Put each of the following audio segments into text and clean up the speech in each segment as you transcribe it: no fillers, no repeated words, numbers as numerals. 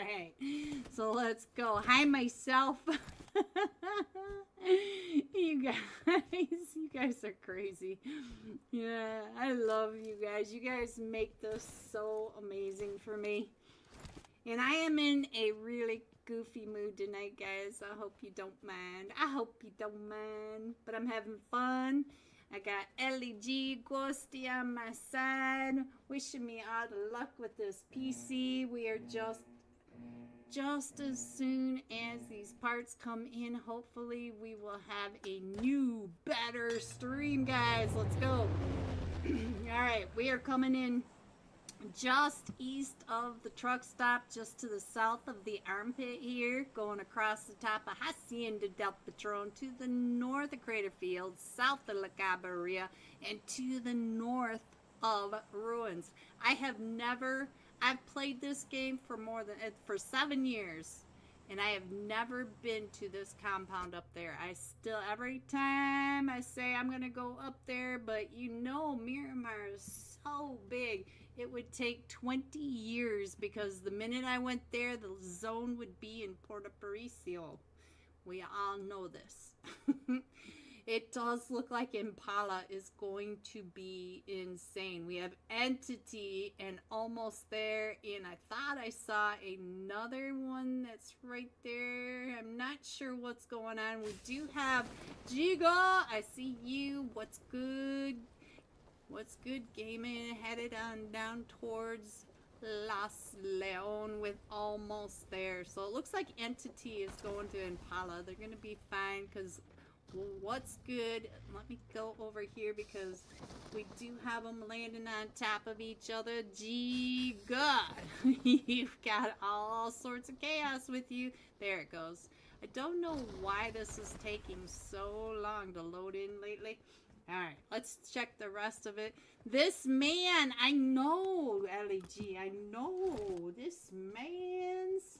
right. So let's go. Hi, myself. You guys are crazy. Yeah, I love you guys. You guys make this so amazing for me. And I am in a really goofy mood tonight, guys. I hope you don't mind. I hope you don't mind. But I'm having fun. I got LEG Ghosty on my side, wishing me all the luck with this PC. We are just as soon as these parts come in, hopefully we will have a new, better stream, guys. Let's go. Alright, we are coming in just east of the truck stop, just to the south of the armpit here, going across the top of Hacienda del Patron to the north of Crater Field, south of La Cabarria, and to the north of Ruins. I've played this game for 7 years, and I have never been to this compound up there. Every time I say I'm gonna go up there, but you know Miramar is so big. It would take 20 years, because the minute I went there, the zone would be in Puerto Paraiso. We all know this. It does look like Impala is going to be insane. We have Entity and almost there, and I thought I saw another one that's right there. I'm not sure what's going on. We do have Giga. I see you. What's good? What's good, gaming? Headed on down towards Las Leon with almost there. So it looks like Entity is going to Impala. They're going to be fine, because what's good? Let me go over here, because we do have them landing on top of each other. Gee, God. You've got all sorts of chaos with you. There it goes. I don't know why this is taking so long to load in lately. Alright, let's check the rest of it. This man, I know, LEG, I know. This man's...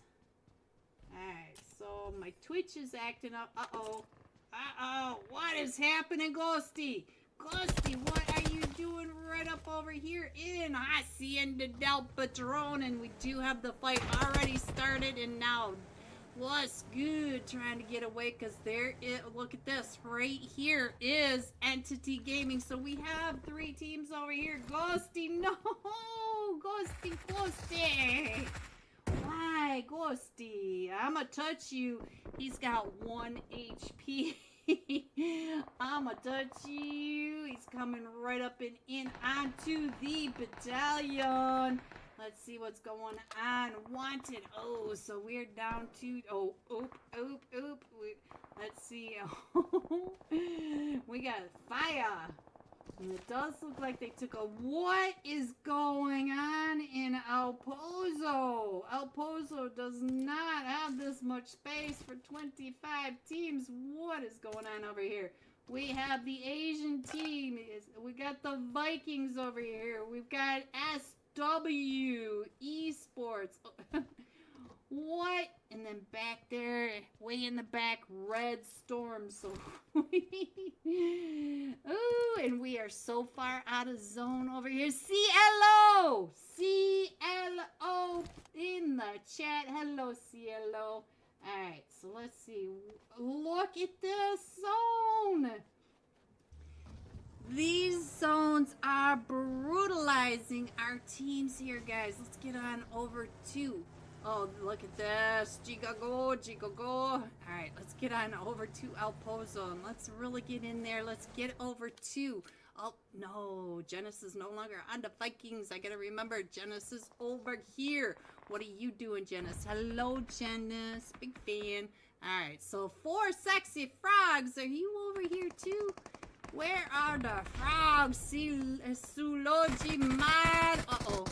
Alright, so my Twitch is acting up. Uh-oh. Uh-oh, what is happening, Ghosty? Ghosty, what are you doing right up over here in Hacienda del Patron? And we do have the fight already started, and now... What's good? Trying to get away, because look at this. Right here is Entity Gaming. So we have 3 teams over here. Ghosty, no! Ghosty! Why, Ghosty? I'ma touch you. He's got 1 HP. I'ma touch you. He's coming right up and in onto the battalion. Let's see what's going on. Wanted. Oh, so we're down to... Oh, oop. Let's see. We got fire. And it does look like they took a... What is going on in El Pozo? El Pozo does not have this much space for 25 teams. What is going on over here? We have the Asian team. We got the Vikings over here. We've got SW Esports. What? And then back there, way in the back, Red Storm. So, ooh, and we are so far out of zone over here. CLO in the chat. Hello, CLO. All right, so let's see. Look at this zone. These zones are brutalizing our teams here, guys. Let's get on over to... Oh, look at this. Giga go. All right, let's get on over to El Pozo, and let's really get in there. Let's get over to... Oh, no. Genesis is no longer on the Vikings. I got to remember, Genesis is over here. What are you doing, Genesis? Hello, Genesis. Big fan. All right, so 4 sexy frogs. Are you over here, too? Where are the frogs? Sulogi mad. Uh-oh.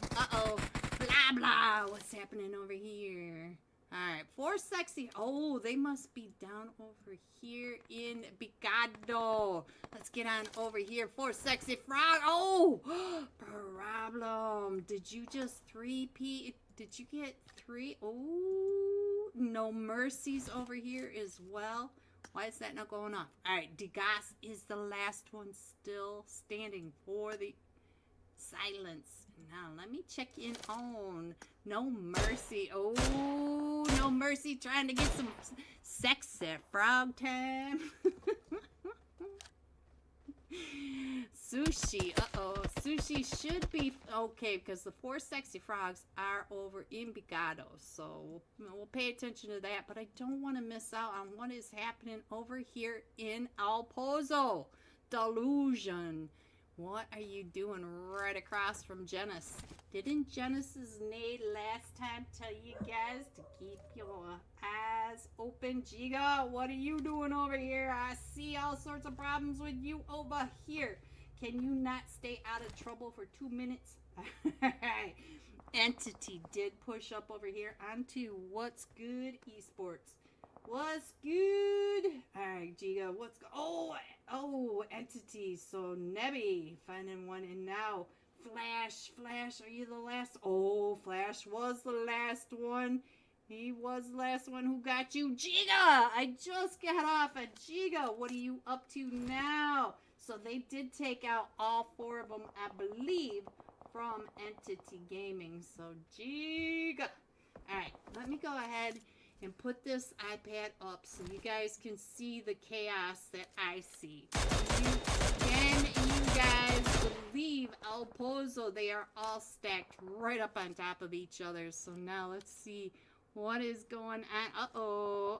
Blah, blah. What's happening over here? Alright, 4 sexy. Oh, they must be down over here in Picado. Let's get on over here. 4 sexy frog. Oh, problem. Did you just 3P? Did you get 3? Oh, no mercies over here as well. Why is that not going off? All right, Degas is the last one still standing for the... Silence. Now, let me check in on No Mercy. Oh, No Mercy trying to get some sexy frog time. Sushi. Uh-oh. Sushi should be okay because the 4 sexy frogs are over in Bigado. So we'll pay attention to that. But I don't want to miss out on what is happening over here in El Pozo. Delusion. What are you doing right across from Genesis? Didn't Genesis Nade last time tell you guys to keep your eyes open? Giga, what are you doing over here? I see all sorts of problems with you over here. Can you not stay out of trouble for 2 minutes? Entity did push up over here onto What's Good Esports. What's good? Alright, Giga, what's good? Oh, Entity. So, Nebby, finding one. And now, Flash, are you the last? Oh, Flash was the last one. He was the last one who got you. Giga, I just got off of Giga. What are you up to now? So, they did take out all 4 of them, I believe, from Entity Gaming. So, Giga. Alright, let me go ahead and put this iPad up so you guys can see the chaos that I see. Can you guys believe El Pozo? They are all stacked right up on top of each other. So now let's see what is going on.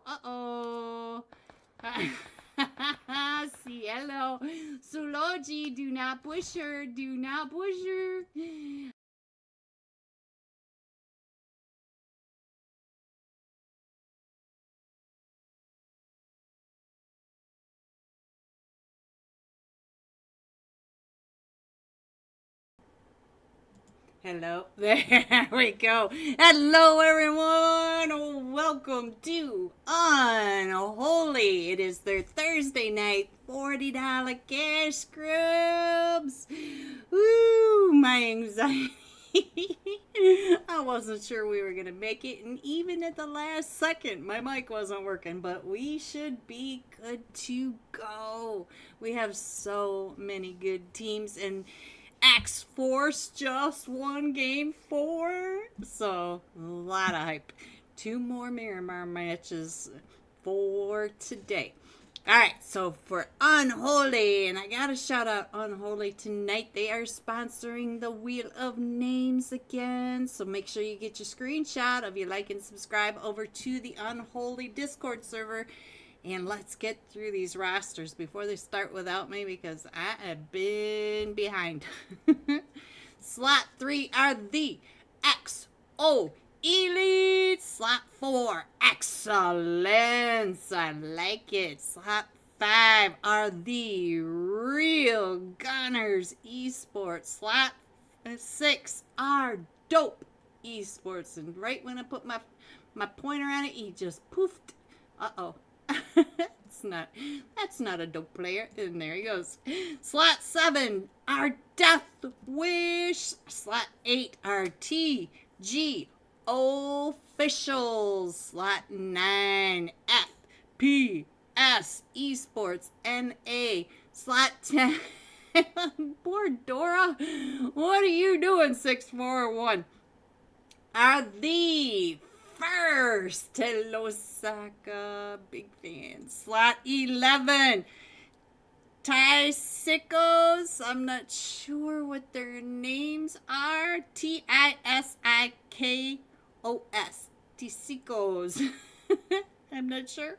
Uh-oh. Cielo. Suloji, do not push her. Do not push her. Hello. There we go. Hello, everyone. Welcome to Unholy. It is their Thursday night $40 cash Scrims. Woo, my anxiety. I wasn't sure we were going to make it. And even at the last second, my mic wasn't working. But we should be good to go. We have so many good teams. And X-Force just won game 4. So, a lot of hype. 2 more Miramar matches for today. Alright, so for Unholy, and I gotta shout out Unholy tonight. They are sponsoring the Wheel of Names again. So make sure you get your screenshot of your like and subscribe over to the Unholy Discord server. And let's get through these rosters before they start without me because I have been behind. Slot 3 are the XO Elite. Slot 4, Excellence. I like it. Slot 5 are the Real Gunners Esports. Slot 6 are Dope Esports. And right when I put my pointer on it, he just poofed. Uh-oh. That's not a dope player. And there he goes. Slot 7 are Death Wish. Slot 8 are TG Officials. Slot 9 FPS Esports NA. Slot 10 poor Dora. What are you doing, 641? Are the First, hello Saka, big fan. Slot 11, Tisicos. I'm not sure what their names are. Tisicos, Tisicos. I'm not sure.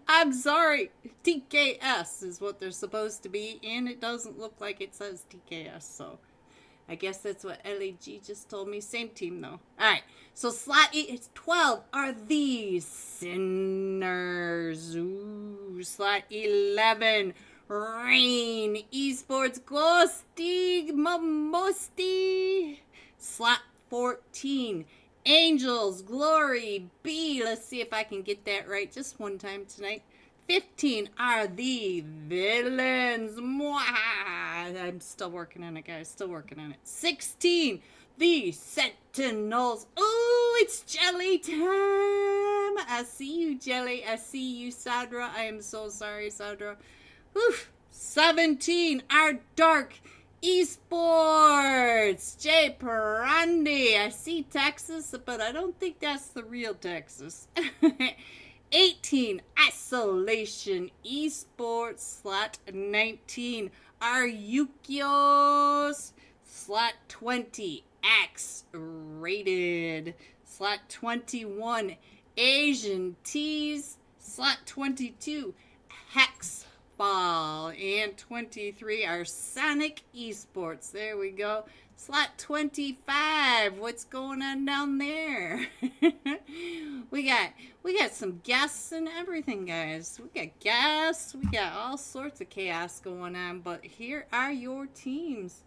I'm sorry. TKS is what they're supposed to be, and it doesn't look like it says TKS, so I guess that's what LAG just told me. Same team, though. All right. So, slot 12 are the Sinners. Ooh, slot 11, Rain Esports Ghosty Momosti. Slot 14, Angels Glory B. Let's see if I can get that right just one time tonight. 15 are the Villains. Mwah! I'm still working on it, guys. Still working on it. 16, the Sentinels. Ooh, it's Jelly time. I see you, Jelly. I see you, Sadra. I am so sorry, Sadra. Oof. 17 are Dark Esports! Jay Parandi. I see Texas, but I don't think that's the real Texas. 18. Isolation Esports. Slot 19. Aryukios. Slot 20. X Rated. Slot 21. Asian Tees. Slot 22. Hex Ball. And 23 are Sonic Esports. There we go. Slot 25. What's going on down there? we got some guests and everything, guys. We got guests. We got all sorts of chaos going on. But here are your teams.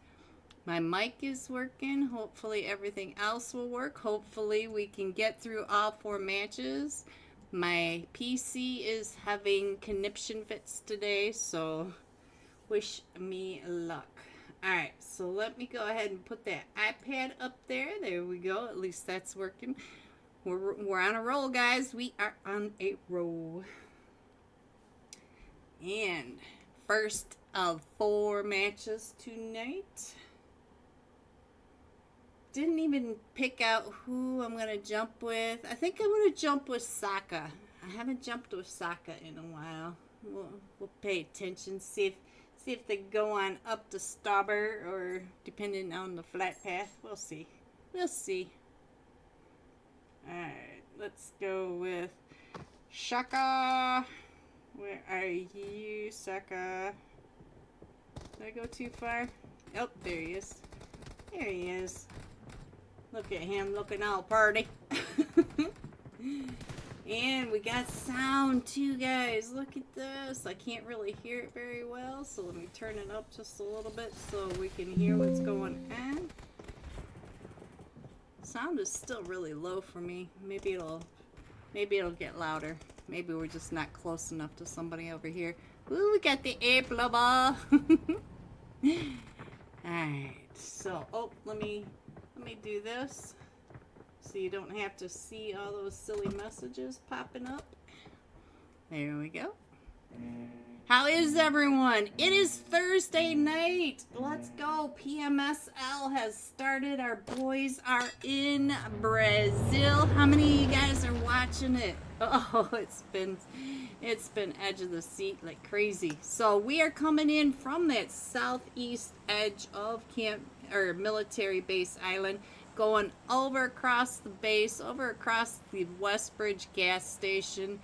My mic is working. Hopefully everything else will work. Hopefully we can get through all 4 matches. My PC is having conniption fits today, so wish me luck. Alright, so let me go ahead and put that iPad up there. There we go. At least that's working. We're on a roll, guys. We are on a roll. And first of 4 matches tonight. Didn't even pick out who I'm going to jump with. I think I'm going to jump with Sokka. I haven't jumped with Sokka in a while. We'll pay attention, see if they go on up to starboard or depending on the flat path. We'll see. We'll see. Alright, let's go with Shaka. Where are you, Sokka? Did I go too far? Oh, there he is. There he is. Look at him looking all pretty. And we got sound too, guys. Look at this. I can't really hear it very well, so let me turn it up just a little bit so we can hear what's going on. Sound is still really low for me. Maybe it'll get louder. Maybe we're just not close enough to somebody over here. Ooh, we got the ape lover. Alright, so let me do this so you don't have to see all those silly messages popping up. There we go. How is everyone? It is Thursday night. Let's go. PMSL has started. Our boys are in Brazil. How many of you guys are watching it? Oh, it's been edge of the seat like crazy. So we are coming in from that southeast edge of military base island, going over across the base, over across the Westbridge gas station,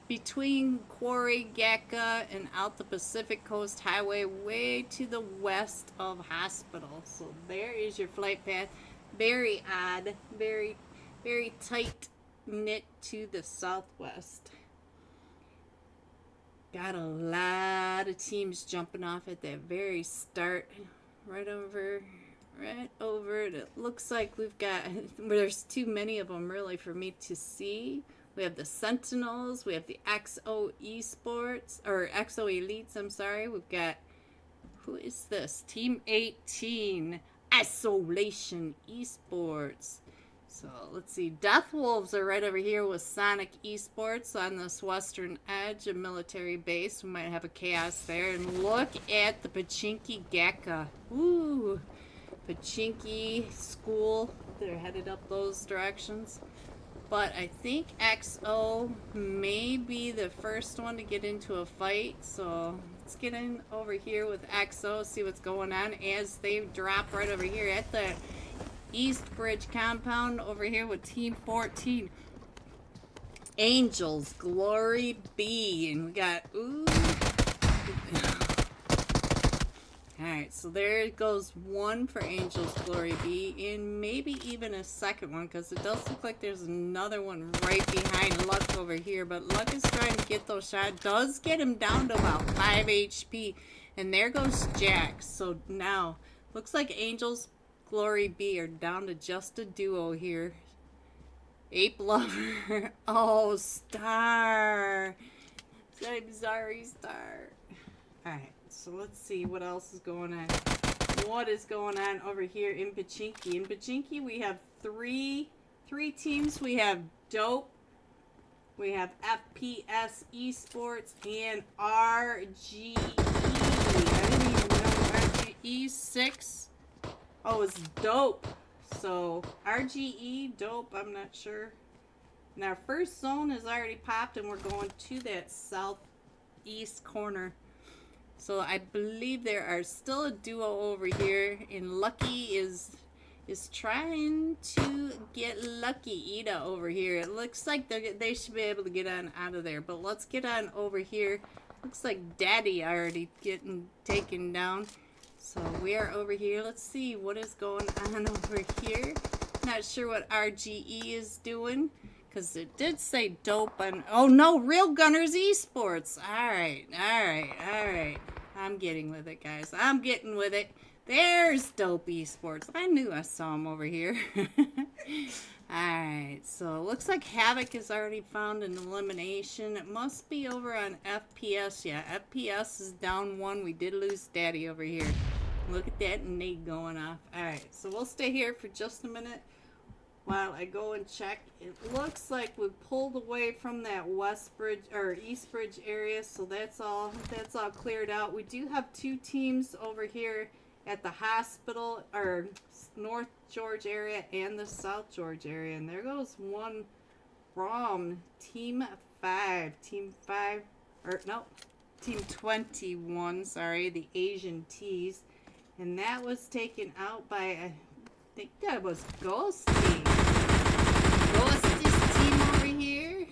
between Quarry, Gacka, and out the Pacific Coast Highway, way to the west of Hospital. So there is your flight path. Very odd, very, very tight knit to the southwest. Got a lot of teams jumping off at that very start. Right over. It looks like there's too many of them really for me to see. We have the Sentinels, we have the XO Esports, or XO Elites, I'm sorry. We've got, who is this? Team 18, Isolation Esports. So let's see, Death Wolves are right over here with Sonic Esports on this western edge of military base. We might have a chaos there. And look at the Pachinki Gacka. Ooh, Pachinki School. They're headed up those directions. But I think XO may be the first one to get into a fight. So let's get in over here with XO, see what's going on as they drop right over here at the East Bridge compound over here with Team 14. Angels, Glory Be. And we got, ooh. Alright, so there goes one for Angels, Glory Be, and maybe even a second one, because it does look like there's another one right behind Luck over here, but Luck is trying to get those shots. Does get him down to about 5 HP, and there goes Jack. So now, looks like Angels, Glory Be are down to just a duo here. Ape Lover. Oh, Star. I'm sorry, Star. Alright. So let's see what else is going on. What is going on over here in Pachinki? In Pachinki, we have three teams. We have Dope, we have FPS Esports, and RGE. I didn't even know E6. Oh, it's dope. So RGE, dope, I'm not sure. And our first zone is already popped and we're going to that southeast corner. So I believe there are still a duo over here, and Lucky is trying to get Lucky Ida over here. It looks like they should be able to get on out of there, but let's get on over here. Looks like Daddy already getting taken down. So we are over here. Let's see what is going on over here. Not sure what RGE is doing, because it did say dope on... Oh no, Real Gunners Esports. Alright. I'm getting with it, guys. I'm getting with it. There's Dope Esports. I knew I saw him over here. Alright, so it looks like Havoc has already found an elimination. It must be over on FPS. Yeah, FPS is down 1. We did lose Daddy over here. Look at that nade going off. Alright, so we'll stay here for just a minute while I go and check. It looks like we've pulled away from that West Bridge or East Bridge area, so that's all cleared out. We do have 2 teams over here at the hospital, or North George area and the South George area, and there goes one from Team 21, sorry, the Asian Tees, and that was taken out by, I think that was Ghosty. Ghosty's team over here.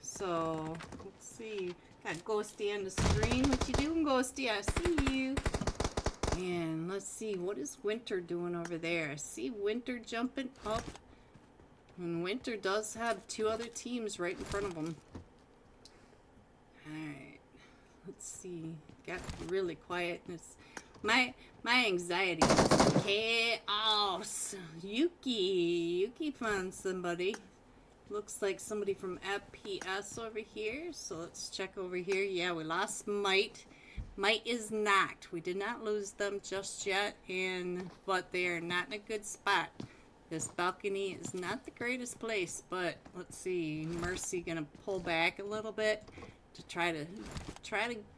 So let's see, got Ghosty on the screen. What you doing, Ghosty? I see you. And let's see, what is Winter doing over there? I see Winter jumping up. And Winter does have 2 other teams right in front of him. Alright. Let's see. Got really quiet. It's my anxiety is chaos. Yuki found somebody. Looks like somebody from FPS over here. So let's check over here. Yeah, we lost Might. Might is knocked. We did not lose them just yet, but they are not in a good spot. This balcony is not the greatest place, but let's see. Mercy gonna pull back a little bit to try to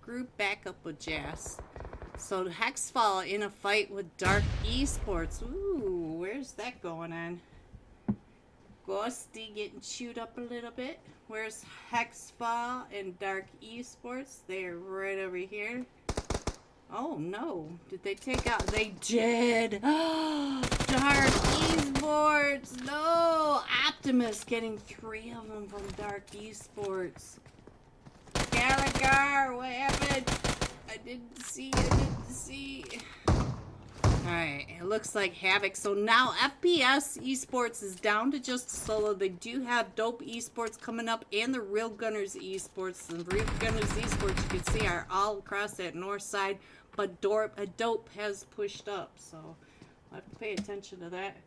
group back up with Jazz. So Hexfall in a fight with Dark Esports. Ooh, where's that going on? Ghosty getting chewed up a little bit. Where's Hexfall and Dark Esports? They're right over here. Oh no, did they take out? They did. Dark Esports. No, Optimus getting 3 of them from Dark Esports. Gallagher, what happened? I didn't see. Alright, it looks like Havoc. So now FPS Esports is down to just a solo. They do have Dope Esports coming up and the Real Gunners Esports. The Real Gunners Esports, you can see, are all across that north side. But Dope has pushed up, so I'll have to pay attention to that.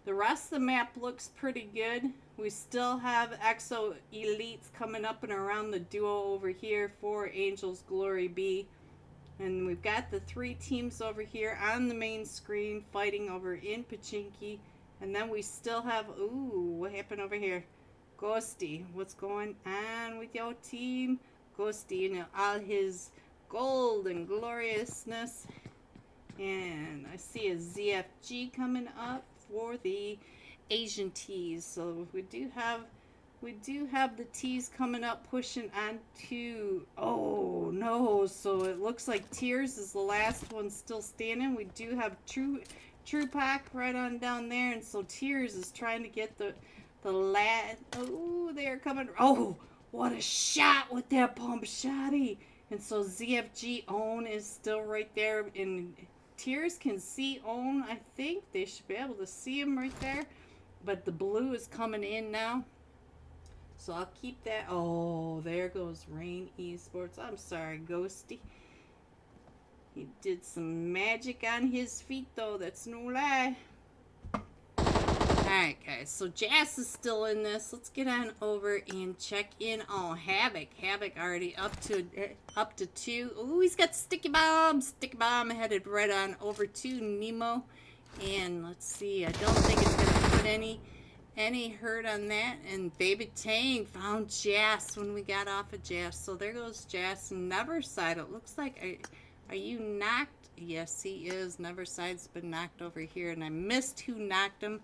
The rest of the map looks pretty good. We still have Exo Elites coming up and around the duo over here for Angel's Glory B. And we've got the 3 teams over here on the main screen fighting over in Pachinki. And then we still have, ooh, what happened over here? Ghosty, what's going on with your team? Ghosty and all his gold and gloriousness. And I see a ZFG coming up for the Asian Tees. So we do have the Tees coming up, pushing on to, oh no, so it looks like Tears is the last one still standing. We do have True Pack right on down there, and so Tears is trying to get the lad. Oh, they're coming. Oh, what a shot with that pump shotty. And so ZFG Own is still right there, and Tears can see Own. I think they should be able to see him right there, but the blue is coming in now. So I'll keep that. Oh, there goes Rain Esports. I'm sorry, Ghosty. He did some magic on his feet, though. That's no lie. Alright, guys. So Jazz is still in this. Let's get on over and check in on Havoc. Havoc already up to 2. Ooh, he's got Sticky Bomb. Sticky Bomb headed right on over to Nemo. And let's see. I don't think it's going to put any hurt on that. And Baby Tang found Jazz when we got off of Jazz. So there goes Jazz. Neverside, it looks like, are you knocked? Yes, he is. Neverside's been knocked over here, and I missed who knocked him.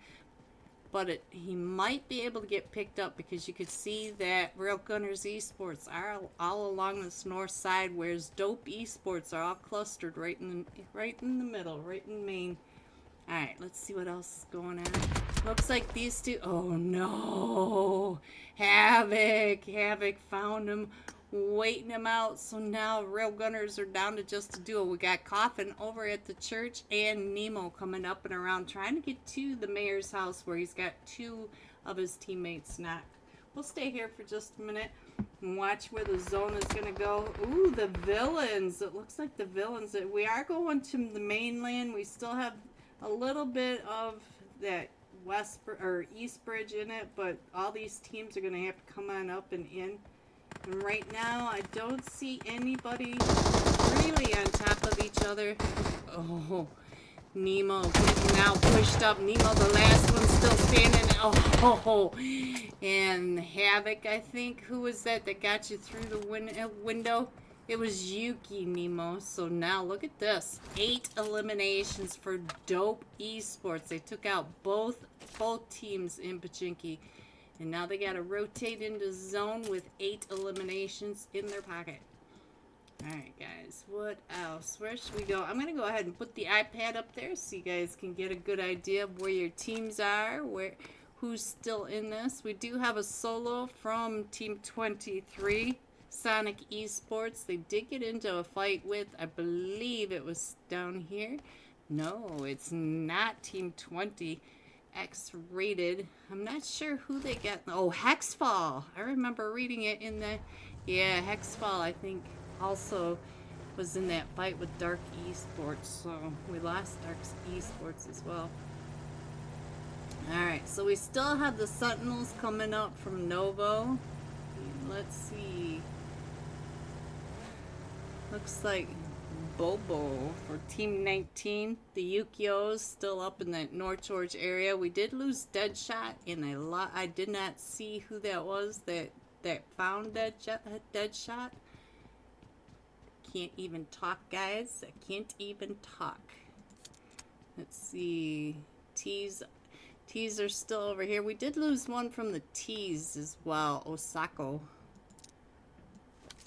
But he might be able to get picked up because you could see that Real Gunners Esports are all along this north side, whereas Dope Esports are all clustered right in the middle, right in Maine. All right, let's see what else is going on. Looks like these two. Oh no, Havoc found him, waiting him out. So now Real Gunners are down to just a duo. We got Coffin over at the church and Nemo coming up and around trying to get to the mayor's house where he's got two of his teammates knocked. We'll stay here for just a minute and watch where the zone is going to go. Ooh, the villains. It looks like the villains. We are going to the mainland. We still have a little bit of that east bridge in it, but all these teams are going to have to come on up and in. And right now, I don't see anybody really on top of each other. Oh, Nemo now pushed up. Nemo, the last one, still standing. Oh, and Havoc, I think. Who was that got you through the window? It was Yuki, Nemo. So now look at this. 8 eliminations for Dope Esports. They took out both teams in Pachinki. And now they got to rotate into zone with 8 eliminations in their pocket. Alright, guys. What else? Where should we go? I'm going to go ahead and put the iPad up there so you guys can get a good idea of where your teams are, who's still in this. We do have a solo from Team 23, Sonic Esports. They did get into a fight with, I believe it was down here. No, it's not Team 20. X-rated. I'm not sure who they got. Oh, Hexfall. I remember reading it in the... Yeah, Hexfall, I think, also was in that fight with Dark Esports. So we lost Dark Esports as well. Alright, so we still have the Sentinels coming up from Novo. Let's see. Looks like Bobo for Team 19. The Yukios still up in the North George area. We did lose Deadshot, and I did not see who that was that found Deadshot. Can't even talk, guys. I can't even talk. Let's see. T's are still over here. We did lose one from the T's as well. Osako.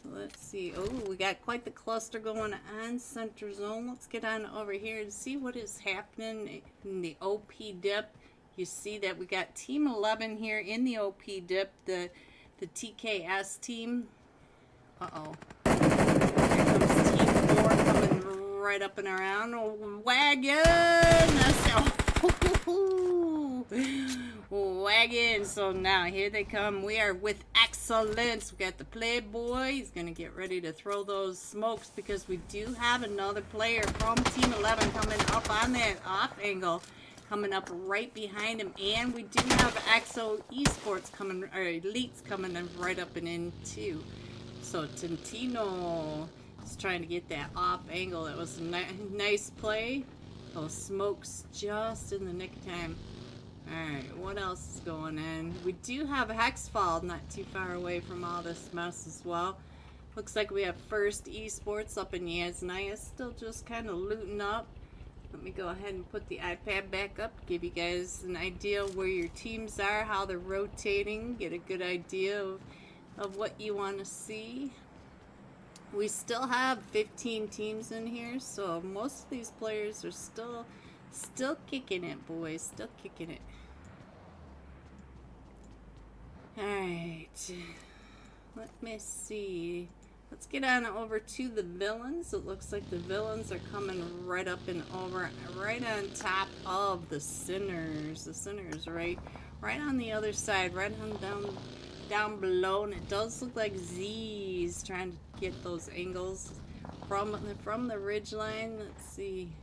Let's see. Oh, we got quite the cluster going on center zone. Let's get on over here and see what is happening in the OP dip. You see that we got Team 11 here in the OP dip, the TKS team. Uh-oh. Here comes Team 4 coming right up and around. Oh, wagon! Wagon. So now here they come. We are with excellence. We got the Playboy. He's gonna get ready to throw those smokes because we do have another player from Team 11 coming up on that off angle, coming up right behind him, and we do have EXO Esports coming, or Elites coming in right up and in too. So Tintino is trying to get that off angle. That was a nice play. Those smokes just in the nick of time. Alright, what else is going on? We do have Hexfall not too far away from all this mess as well. Looks like we have First Esports up in Yasnaya, still just kind of looting up. Let me go ahead and put the iPad back up, give you guys an idea of where your teams are, how they're rotating, get a good idea of what you want to see. We still have 15 teams in here, so most of these players are still kicking it, boys. Still kicking it. Alright. Let me see. Let's get on over to the villains. It looks like the villains are coming right up and over, right on top of the sinners. The sinners right on the other side, right on down below, and it does look like Z's trying to get those angles from the ridge line. Let's see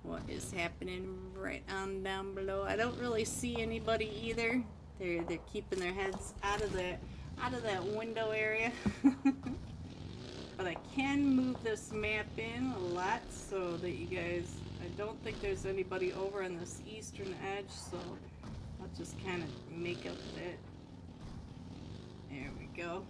what is happening right on down below. I don't really see anybody either. They're keeping their heads out of that window area. But I can move this map in a lot so that you guys, I don't think there's anybody over on this eastern edge, so I'll just kind of make up that. There we go.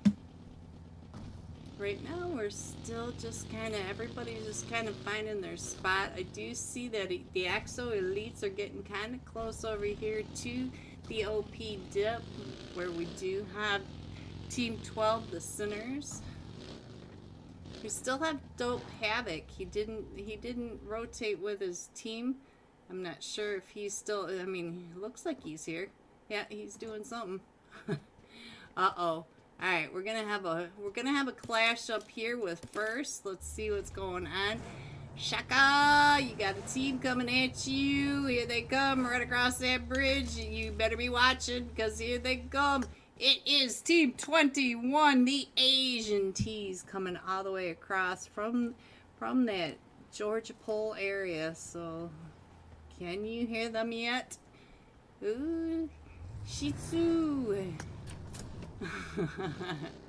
right now we're still just kind of, everybody's just kind of finding their spot. I do see that the Axo Elites are getting kind of close over here to the OP dip, where we do have Team 12, the Sinners. We still have Dope Havoc. He didn't rotate with his team. I'm not sure if he's still, I mean, he looks like he's here. Yeah, he's doing something. Uh-oh. Alright, we're gonna have a clash up here with first. Let's see what's going on. Shaka! You got a team coming at you. Here they come right across that bridge. You better be watching, because here they come. It is Team 21, the Asian tees, coming all the way across from that Georgia Pole area. So, can you hear them yet? Ooh, Shih Tzu.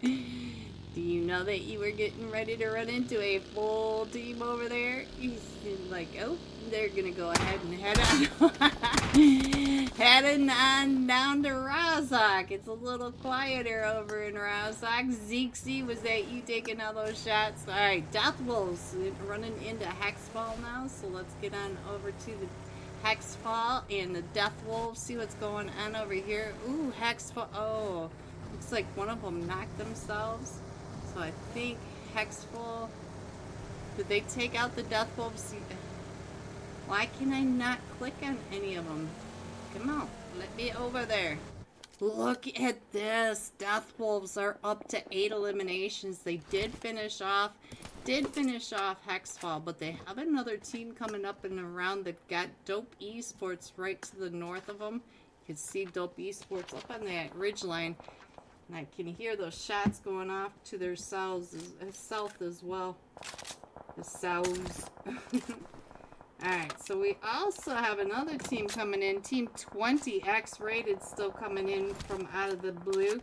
Do you know that you were getting ready to run into a full team over there? He's like, oh, they're gonna go ahead and head on heading on down to Razak. It's a little quieter over in Razak. Zeexy, was that you taking all those shots? Alright, Death Wolves running into Hexfall now, so let's get on over to the Hexfall and the Death Wolves. See what's going on over here. Ooh, Hexfall. Oh, looks like one of them knocked themselves. So I think Hexfall. Did they take out the Death Wolves? Why can I not click on any of them? Come on, let me over there. Look at this. Death Wolves are up to 8 eliminations. They did finish off Hexfall, but they have another team coming up and around. They've got Dope Esports right to the north of them. You can see Dope Esports up on that ridgeline. And I can hear those shots going off to their south as well. The souths. Alright, so we also have another team coming in. Team 20, X-Rated, still coming in from out of the blue.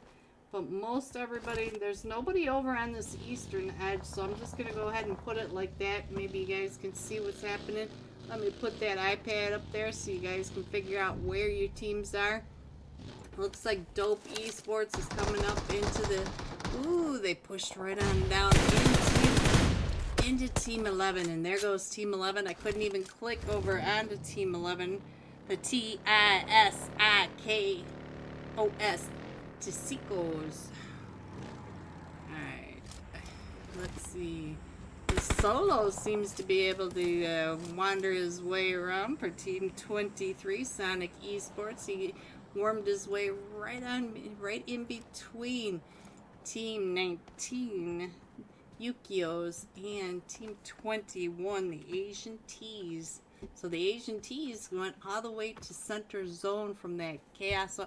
But most everybody, there's nobody over on this eastern edge, so I'm just going to go ahead and put it like that. Maybe you guys can see what's happening. Let me put that iPad up there so you guys can figure out where your teams are. Looks like Dope Esports is coming up into the... Ooh, they pushed right on down into Team 11. And there goes Team 11. I couldn't even click over onto Team 11. The T-I-S-I-K-O-S. Tisicos. Alright. Let's see. The Solo seems to be able to wander his way around for Team 23, Sonic Esports. He wormed his way right in between Team 19, Yukios, and Team 21, the Asian Tees. So the Asian Tees went all the way to center zone from that chaos.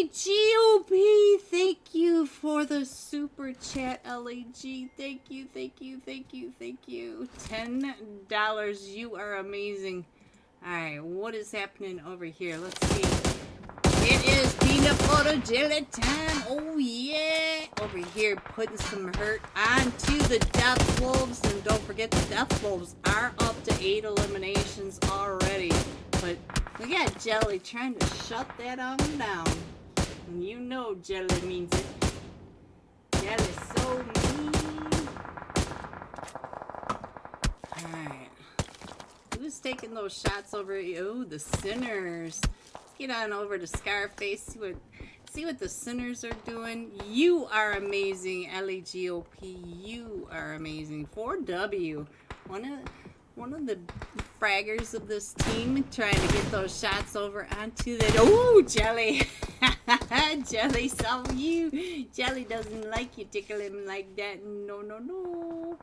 LEGOP, thank you for the super chat, LEG. Thank you, thank you, thank you, thank you. $10, you are amazing. Alright, what is happening over here? Let's see. It is peanut butter jelly time. Oh yeah. Over here putting some hurt onto the Death Wolves. And don't forget the Death Wolves are up to 8 eliminations already. But we got Jelly trying to shut that on down. And you know Jelly means it. Jelly's so mean. Alright. Who's taking those shots over? Oh, the Sinners. Let's get on over to Scarface. See what the Sinners are doing. You are amazing, LEGOP. You are amazing. 4W. One of the fraggers of this team trying to get those shots over onto the... Oh, Jelly. Jelly saw you. Jelly doesn't like you tickle him like that. No, no, no.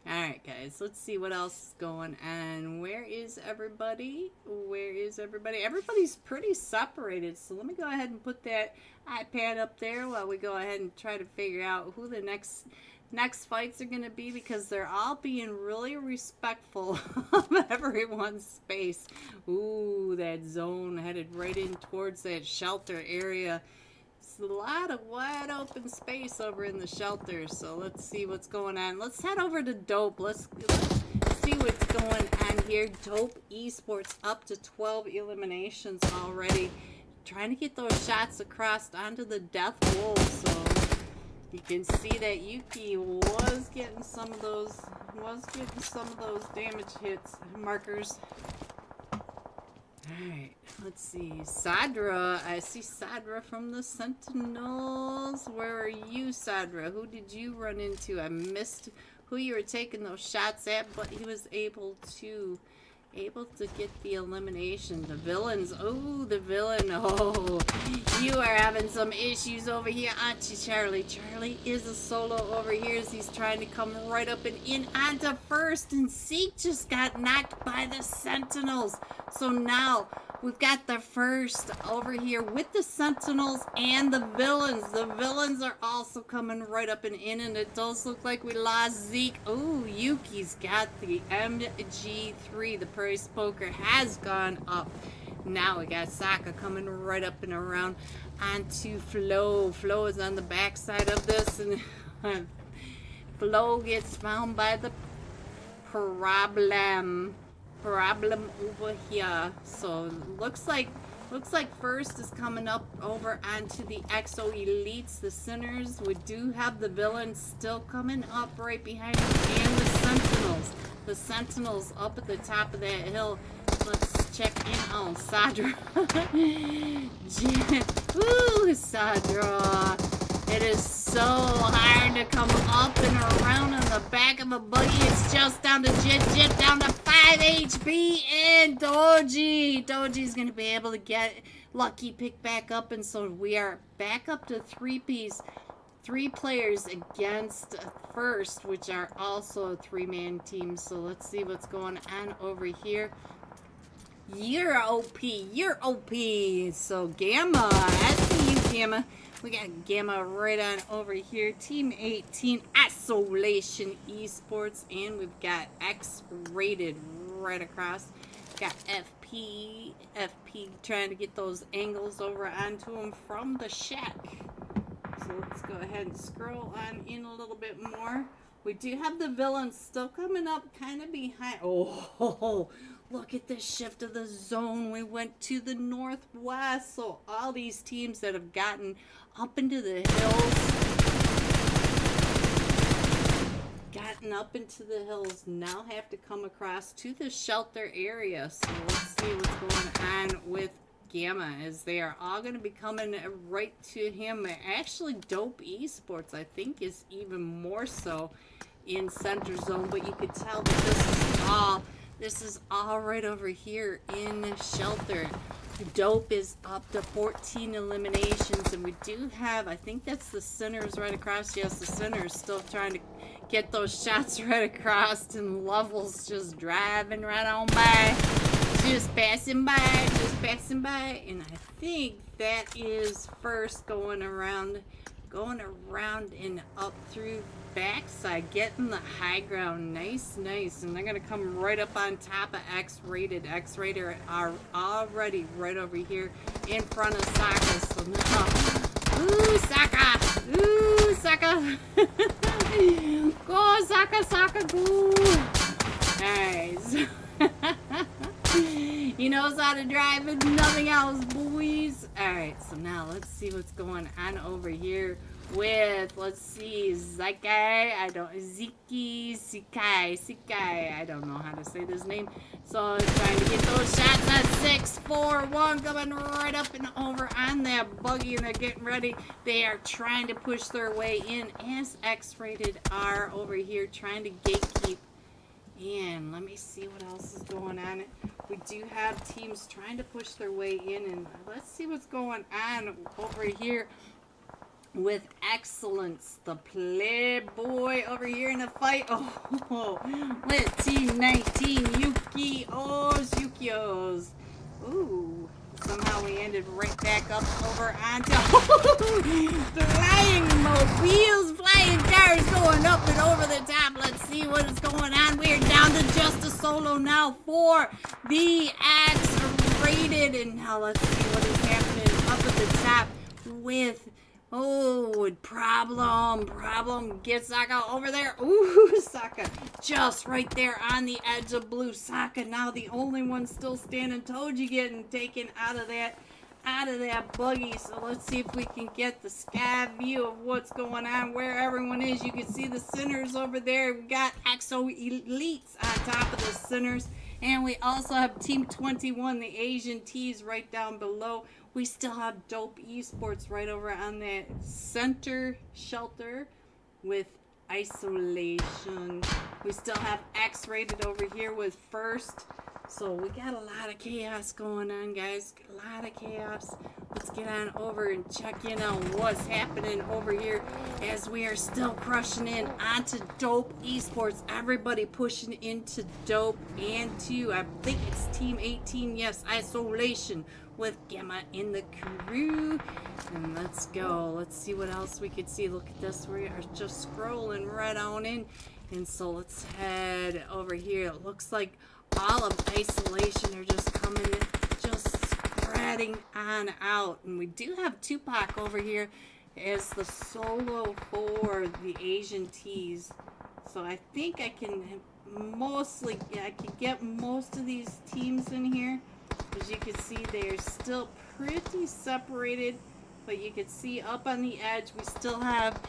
Alright guys, let's see what else is going on. Where is everybody? Where is everybody? Everybody's pretty separated, so let me go ahead and put that iPad up there while we go ahead and try to figure out who the next fights are going to be, because they're all being really respectful of everyone's space. Ooh, that zone headed right in towards that shelter area. A lot of wide open space over in the shelter, so let's see what's going on. Let's head over to Dope. Let's see what's going on here. Dope Esports up to 12 eliminations already, trying to get those shots across onto the Death Wolves. So You can see that Yuki was getting some of those damage hits markers. Alright, let's see. Sadra. I see Sadra from the Sentinels. Where are you, Sadra? Who did you run into? I missed who you were taking those shots at, but he was able to get the elimination. The villains. Oh, the villain. Oh, you are having some issues over here, aren't you, Charlie? Charlie is a solo over here as he's trying to come right up and in onto first, and Zeke just got knocked by the Sentinels. So now we've got the first over here with the Sentinels and the villains. The villains are also coming right up and in, and it does look like we lost Zeke. Oh, Yuki's got the MG3. The price poker has gone up. Now we got Sokka coming right up and around onto Flo. Flo is on the backside of this, and Flo gets found by the problem over here. So looks like first is coming up over onto the Exo Elites, the Sinners. We do have the villains still coming up right behind them, and the Sentinels. The Sentinels up at the top of that hill. Let's check in on Sadra. Ooh, Sadra. It is so hard to come up and around on the back of a buggy. It's just down to Jit down to 5 HP, and Doji. Doji's going to be able to get Lucky pick back up, and so we are back up to 3 players against first, which are also a 3-man team. So let's see what's going on over here. You're OP. You're OP. So Gamma, I see you, Gamma. We got Gamma right on over here. Team 18, Isolation Esports. And we've got X-Rated right across. Got FP trying to get those angles over onto him from the shack. So let's go ahead and scroll on in a little bit more. We do have the villains still coming up kind of behind. Oh, look at the shift of the zone. We went to the northwest. So all these teams that have gotten up into the hills now have to come across to the shelter area. So let's see what's going on with Gamma, as they are all going to be coming right to him. Actually, Dope Esports, I think, is even more so in center zone, but you could tell that this is all right over here in shelter. Dope is up to 14 eliminations, and we do have, I think that's the Sinners right across. Yes, the Sinners still trying to get those shots right across, and Levels just driving right on by. Just passing by, and I think that is first going around and up through backside, getting the high ground. Nice, and they're gonna come right up on top of X-Rated. X-Rated are already right over here in front of Sokka. So now, ooh, Sokka, go Sokka, go. Nice. He knows how to drive and nothing else, boys. Alright, so now let's see what's going on over here with, let's see, Zikai. I don't know how to say this name. So trying to get those shots at 6-4-1, coming right up and over on that buggy, and they're getting ready. They are trying to push their way in as X-Rated are over here trying to gatekeep. And let me see what else is going on. We do have teams trying to push their way in, and let's see what's going on over here with Excellence, the Playboy over here in the fight. Oh, with Team 19, Yukios. Ooh, somehow we ended right back up over onto flying mobiles, flying cars going up and over the top. Let's see what is going on. We're down to just a solo now for the X-Rated, and now let's see what is happening up at the top with problem. Get Sokka over there. Ooh, Sokka just right there on the edge of blue. Sokka now the only one still standing. Toji getting taken out of that out of that buggy. So let's see if we can get the sky view of what's going on, where everyone is. You can see the Sinners over there. We got XO Elites on top of the Sinners. And we also have Team 21, the Asian Tees, right down below. We still have Dope Esports right over on that center shelter with Isolation. We still have X-Rated over here with First. So we got a lot of chaos going on, guys. A lot of chaos. Let's get on over and check in on what's happening over here as we are still crushing in onto Dope Esports. Everybody pushing into Dope and to, I think it's Team 18. Yes, Isolation with Gamma in the crew. And let's go. Let's see what else we could see. Look at this. We are just scrolling right on in. And so let's head over here. It looks like all of Isolation are just coming in, just spreading on out. And we do have Tupac over here as the solo for the Asian Tees. So I think I can mostly, I can get most of these teams in here. As you can see, they are still pretty separated, but you can see up on the edge, we still have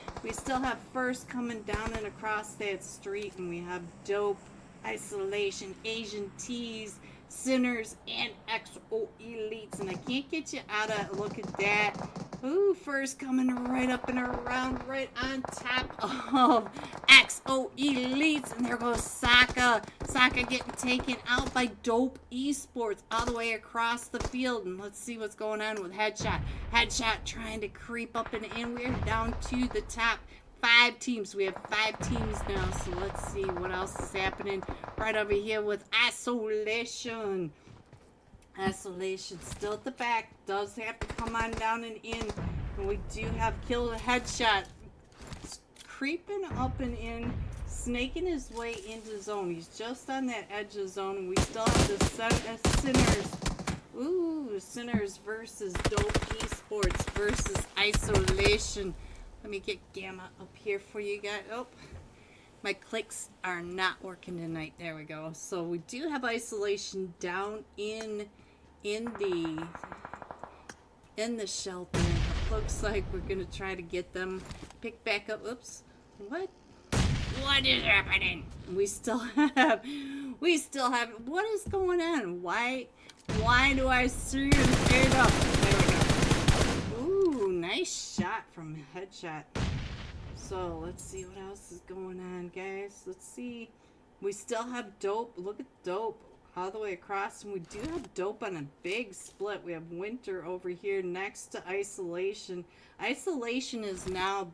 First coming down and across that street, and we have Dope, Isolation, Asian Tees, Sinners, and XO Elites. And I can't get you out of, look at that. Ooh, First coming right up and around, right on top of XO Elites. And there goes Saka. Saka getting taken out by Dope Esports all the way across the field. And let's see what's going on with Headshot. Headshot trying to creep up and in. We're down to the top 5 teams. We have 5 teams now. So let's see what else is happening right over here with Isolation. Isolation still at the back. Does have to come on down and in. And we do have Kill Headshot creeping up and in, snaking his way into zone. He's just on that edge of zone. And we still have the Sinners. Ooh, Sinners versus Dope Esports versus Isolation. Let me get Gamma up here for you guys. Oh, my clicks are not working tonight. There we go. So we do have Isolation down in the shelter. It looks like we're gonna try to get them picked back up. Oops. What is happening? We still have what is going on? Why do I see him straight up? There we go. Ooh, nice shot from Headshot. So let's see what else is going on, guys. Let's see. We still have Dope. Look at Dope all the way across, and we do have Dope on a big split. We have Winter over here next to Isolation. Isolation is now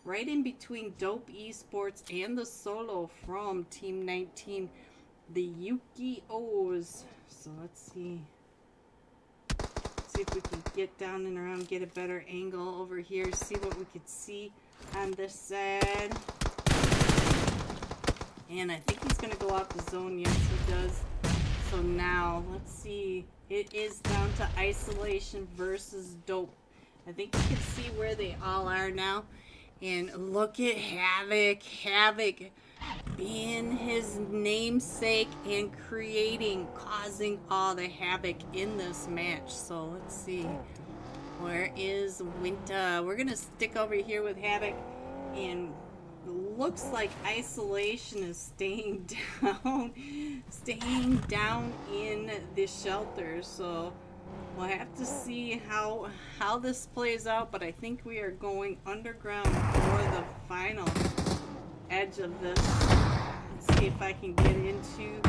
right in between Dope Esports and the solo from Team 19, the Yuki-O's. So let's see if we can get down and around, get a better angle over here, see what we could see on this side. And I think he's going to go out the zone. Yes, he does. So now, let's see. It is down to Isolation versus Dope. I think you can see where they all are now. And look at Havoc. Havoc being his namesake and causing all the havoc in this match. So let's see. Where is Winter? We're going to stick over here with Havoc. And looks like Isolation is staying down in the shelter. So we'll have to see how this plays out, but I think we are going underground for the final edge of this. Let's see if I can get into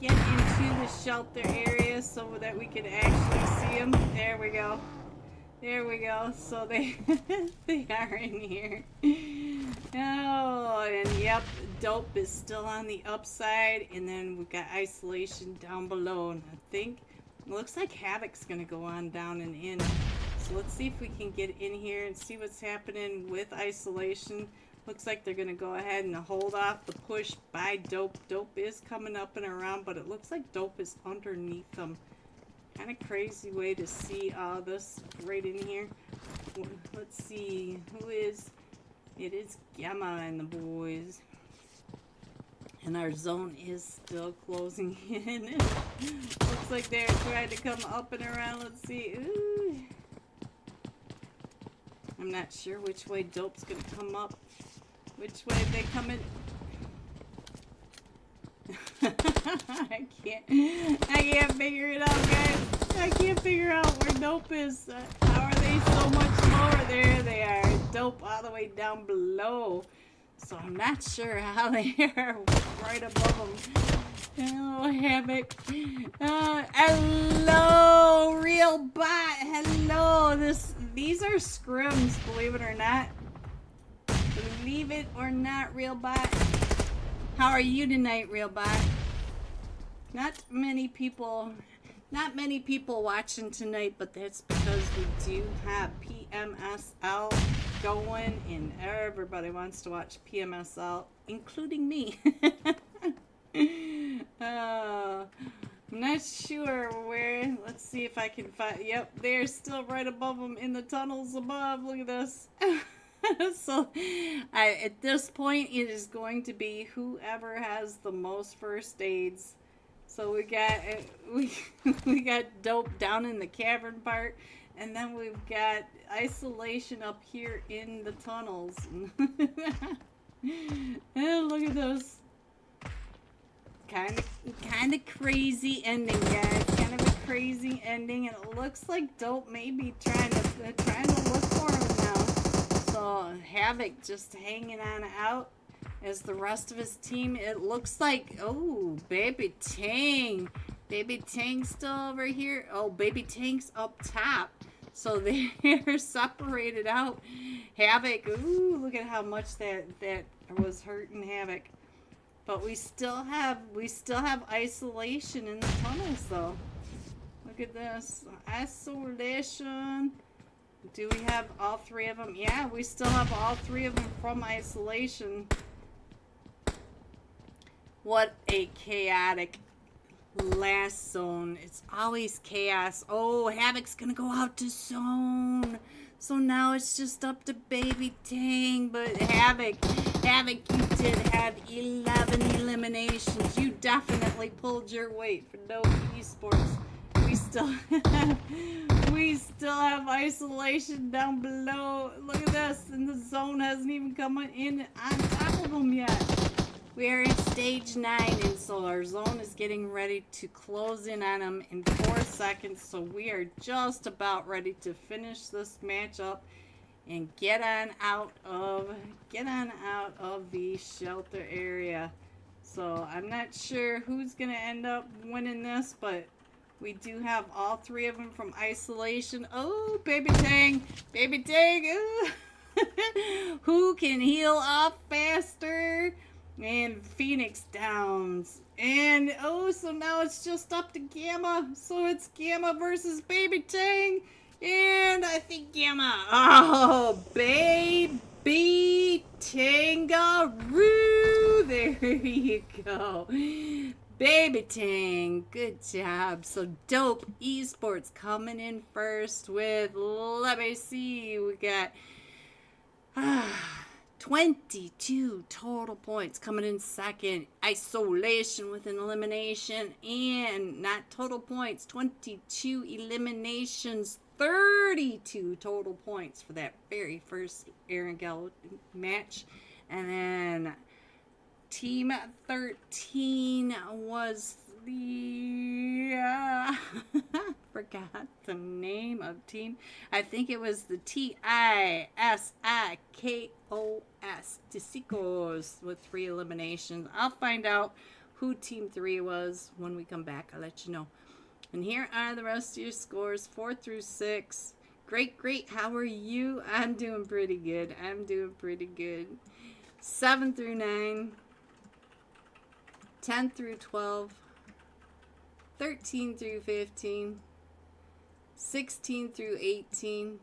the shelter area so that we can actually see them. There we go. There we go. So they are in here. Oh, and yep, Dope is still on the upside, and then we've got Isolation down below. And I think it looks like Havoc's gonna go on down and in. So let's see if we can get in here and see what's happening with Isolation. Looks like they're gonna go ahead and hold off the push by Dope. Dope is coming up and around, but it looks like Dope is underneath them. Kind of crazy way to see all this right in here. Let's see who is. It is Gamma and the boys. And our zone is still closing in. Looks like they're trying to come up and around. Let's see. Ooh. I'm not sure which way Dope's gonna come up. Which way they come in. I can't figure it out, guys. I can't figure out where Dope is. How are they so much lower? There they are. Dope all the way down below. So I'm not sure how they are right above them. Oh, Havoc. Hello, Real Bot. Hello. These are scrims, believe it or not. Believe it or not, Real Bot. How are you tonight, Real Bot? Not many people watching tonight, but that's because we do have PMSL going, and everybody wants to watch PMSL, including me. I'm not sure where. Let's see if I can find. Yep, they're still right above them in the tunnels above. Look at this. So at this point, it is going to be whoever has the most first aids. So we got Dope down in the cavern part, and then we've got isolation up here in the tunnels. And look at this. Kind of crazy ending, guys. Kind of a crazy ending, and it looks like Dope may be trying to look for him now. So Havoc just hanging on out as the rest of his team. It looks like, oh, Baby Tang. Baby Tang's still over here. Oh, Baby Tang's up top. So they're separated out. Havoc, ooh, look at how much that was hurting Havoc. But we still have isolation in the tunnels though. Look at this. Isolation. Do we have all three of them? Yeah, we still have all three of them from isolation. What a chaotic last zone. It's always chaos. Oh, Havoc's gonna go out to zone. So now it's just up to Baby Tang. But Havoc, you did have 11 eliminations. You definitely pulled your weight for no esports. We still have isolation down below. Look at this, and the zone hasn't even come in on top of them yet. We are at stage 9, and so our zone is getting ready to close in on them in 4 seconds. So we are just about ready to finish this matchup and get on out of the shelter area. So I'm not sure who's gonna end up winning this, but we do have all three of them from isolation. Oh, Baby Tang, ooh. Who can heal up faster? And Phoenix Downs. And oh, so now it's just up to Gamma. So it's Gamma versus Baby Tang. And I think Gamma. Oh, Baby Tangaroo. There you go. Baby Tang. Good job. So Dope Esports coming in first with, let me see, we got 22 total points. Coming in second, Isolation with an elimination, and not total points, 22 eliminations, 32 total points for that very first Erangel match. And then Team 13 was the forgot the name of team. I think it was the TISIKOS Tisicos with 3 eliminations. I'll find out who Team 3 was when we come back. I'll let you know. And here are the rest of your scores, 4 through 6. Great. How are you? I'm doing pretty good. 7 through 9. 10 through 12. 13 through 15. 16 through 18.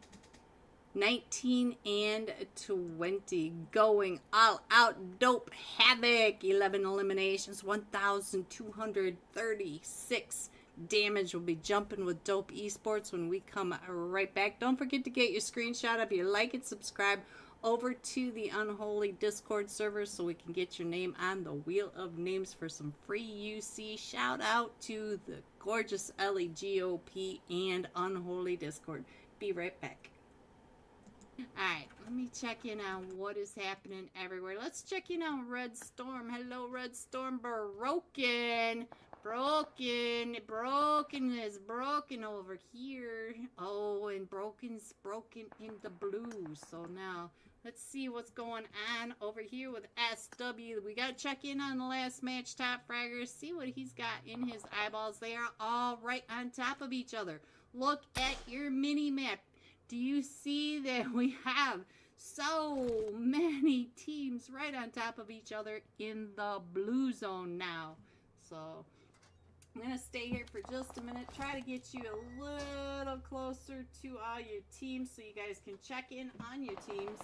19 and 20. Going all out. Dope Havoc. 11 eliminations. 1,236 damage. Will be jumping with Dope Esports when we come right back. Don't forget to get your screenshot of your like and subscribe over to the Unholy Discord server so we can get your name on the Wheel of Names for some free UC. Shout out to the gorgeous Ellie GOP and Unholy Discord. Be right back. Alright, let me check in on what is happening everywhere. Let's check in on Red Storm. Hello, Red Storm. Broken is broken over here. Oh, and broken's broken in the blue. So now, let's see what's going on over here with SW. We got to check in on the last match, Top Fragger. See what he's got in his eyeballs. They are all right on top of each other. Look at your mini-map. Do you see that we have so many teams right on top of each other in the blue zone now? So I'm going to stay here for just a minute, try to get you a little closer to all your teams so you guys can check in on your teams.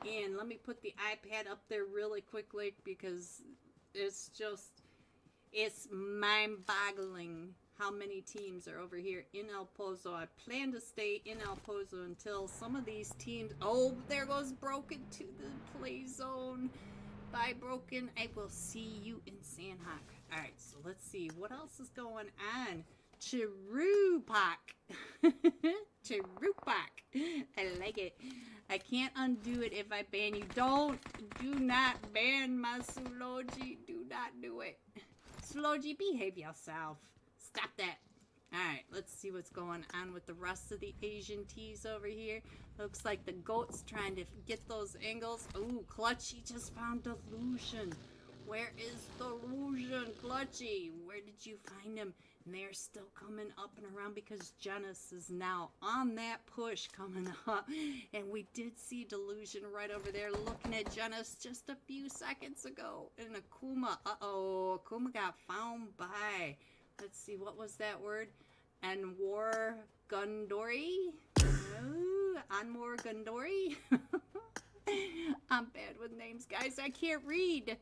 And let me put the iPad up there really quickly because it's mind-boggling how many teams are over here in El Pozo. I plan to stay in El Pozo until some of these teams... Oh, there goes Broken to the play zone. Bye, Broken. I will see you in Sandhawk. Alright, so let's see. What else is going on? Chirupak. Chirupak. I like it. I can't undo it if I ban you. Do not ban my Suloji. Do not do it. Suloji, behave yourself. Stop that. Alright, let's see what's going on with the rest of the Asian teas over here. Looks like the goat's trying to get those angles. Ooh, Clutchy just found Delusion. Where is Delusion? Clutchy, where did you find him? And they're still coming up and around because Genesis is now on that push coming up. And we did see Delusion right over there looking at Genesis just a few seconds ago. And Akuma, uh-oh, Akuma got found by... Let's see, what was that word? Anwar Gundori? Anwar Gundori? I'm bad with names, guys. I can't read.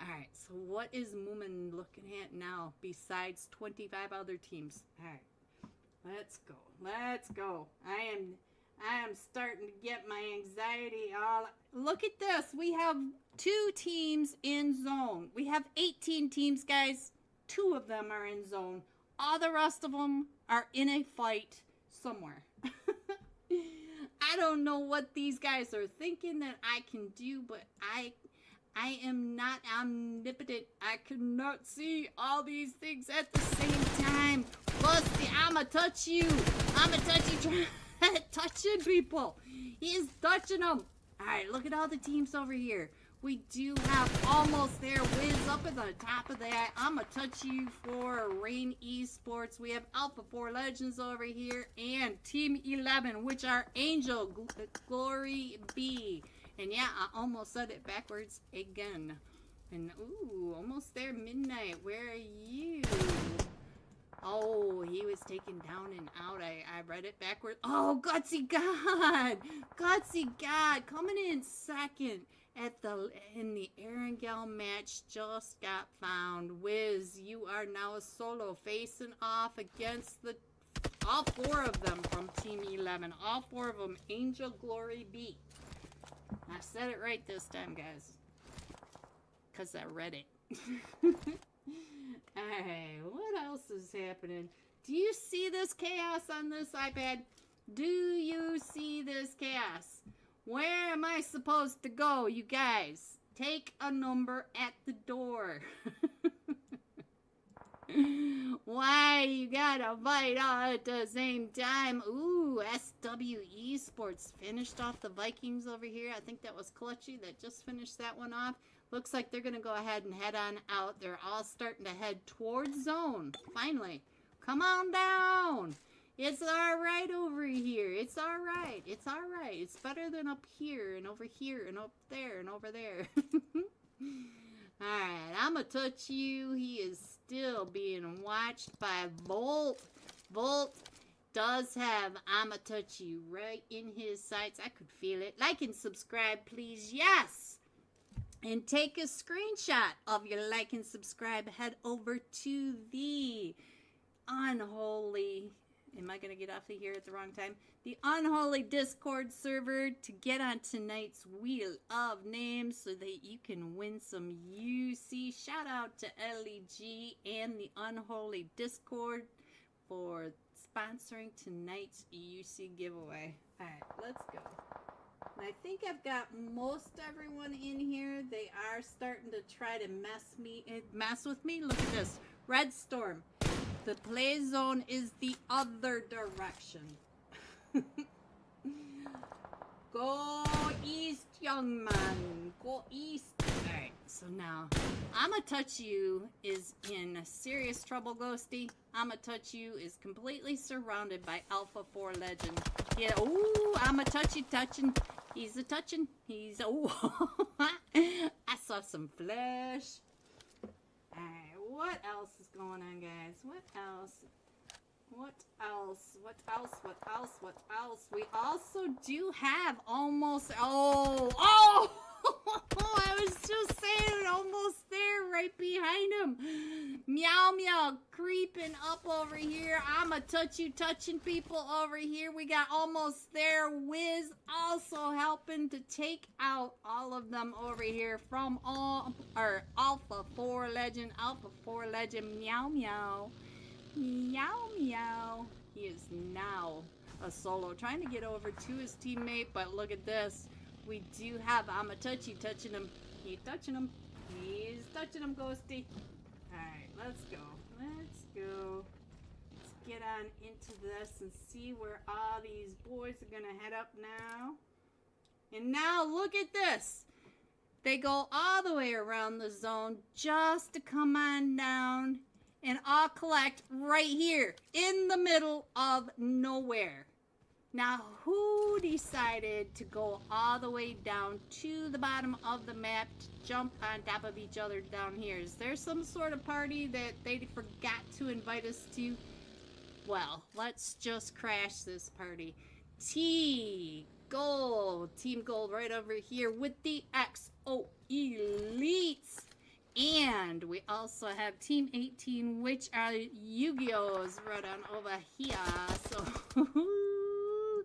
Alright, so what is Moomin looking at now besides 25 other teams? Alright, let's go. Let's go. I am starting to get my anxiety all... Look at this. We have 2 teams in zone. We have 18 teams, guys. 2 of them are in zone. All the rest of them are in a fight somewhere. I don't know what these guys are thinking that I can do, but I am not omnipotent. I cannot see all these things at the same time. Busty, I'ma touch you. I'ma touch you. Touching people. He is touching them. Alright, look at all the teams over here. We do have almost there. Wiz up at the top of that. I'ma touch you for Rain Esports. We have Alpha 4 Legends over here and Team 11, which are Angel Glory B. And yeah, I almost said it backwards again. And ooh, almost there. Midnight. Where are you? Oh, he was taken down and out. I read it backwards. Oh, Gutsy God. Gutsy God coming in second. In the Erangel match just got found. Wiz, you are now a solo facing off against all 4 of them from Team 11. All 4 of them, Angel Glory B. I said it right this time, guys. Because I read it. Alright, what else is happening? Do you see this chaos on this iPad? Do you see this chaos? Where am I supposed to go, you guys? Take a number at the door. Why you gotta fight all at the same time? Ooh, SW Esports finished off the Vikings over here. I think that was Clutchy that just finished that one off. Looks like they're gonna go ahead and head on out. They're all starting to head towards zone. Finally. Come on down. It's alright over here. It's alright. It's alright. It's better than up here and over here and up there and over there. Alright, I'ma touch you. He is still being watched by Volt. Volt does have I'ma touch you right in his sights. I could feel it. Like and subscribe, please. Yes! And take a screenshot of your like and subscribe. Head over to the Unholy Am I going to get off of here at the wrong time? The Unholy Discord server to get on tonight's Wheel of Names so that you can win some UC. Shout out to LEG and the Unholy Discord for sponsoring tonight's UC giveaway. Alright, let's go. I think I've got most everyone in here. They are starting to try to mess with me. Look at this. Red Storm. The play zone is the other direction. Go east, young man. Go east. Alright, so now I'ma Touch You is in serious trouble, Ghosty. I'ma Touch You is completely surrounded by Alpha 4 Legend. Yeah, ooh, I'ma Touch You touching. He's a touching. He's oh I saw some flesh. Alright, what else is going on, guys? What else? What else? What else? What else? What else? We also do have almost oh I was just saying almost there, right behind him. Meow meow creeping up over here. I'ma Touch You touching people over here. We got almost there. Wiz also helping to take out all of them over here from Alpha 4 Legend. Alpha 4 Legend. Meow meow. Meow meow. He is now a solo trying to get over to his teammate, but look at this. We do have I'ma Touch You touching him. He's touching him. He's touching him, Ghosty. Alright, let's go. Let's go. Let's get on into this and see where all these boys are going to head up now. And now look at this. They go all the way around the zone just to come on down and all collect right here in the middle of nowhere. Now, who decided to go all the way down to the bottom of the map to jump on top of each other down here? Is there some sort of party that they forgot to invite us to? Well, let's just crash this party. Team Gold right over here with the XO Elites. And we also have Team 18, which are Yu-Gi-Ohs right on over here. So...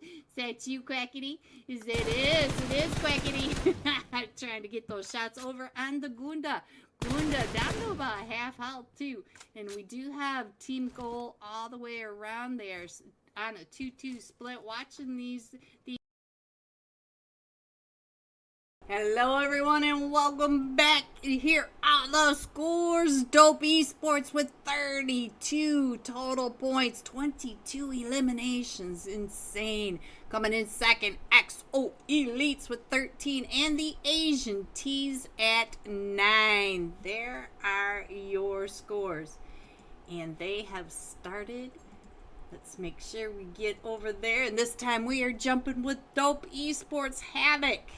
Is that you, Quackity? It is Quackity. I'm trying to get those shots over on the Gunda. Gunda down to about half health too. And we do have Team Goal all the way around there on a 2-2 split. Watching these. Hello everyone and welcome back. Here are the scores. Dope Esports with 32 total points, 22 eliminations. Insane. Coming in second, XO Elites with 13 and the Asian Tees at 9. There are your scores. And they have started. Let's make sure we get over there. And this time we are jumping with Dope Esports Havoc.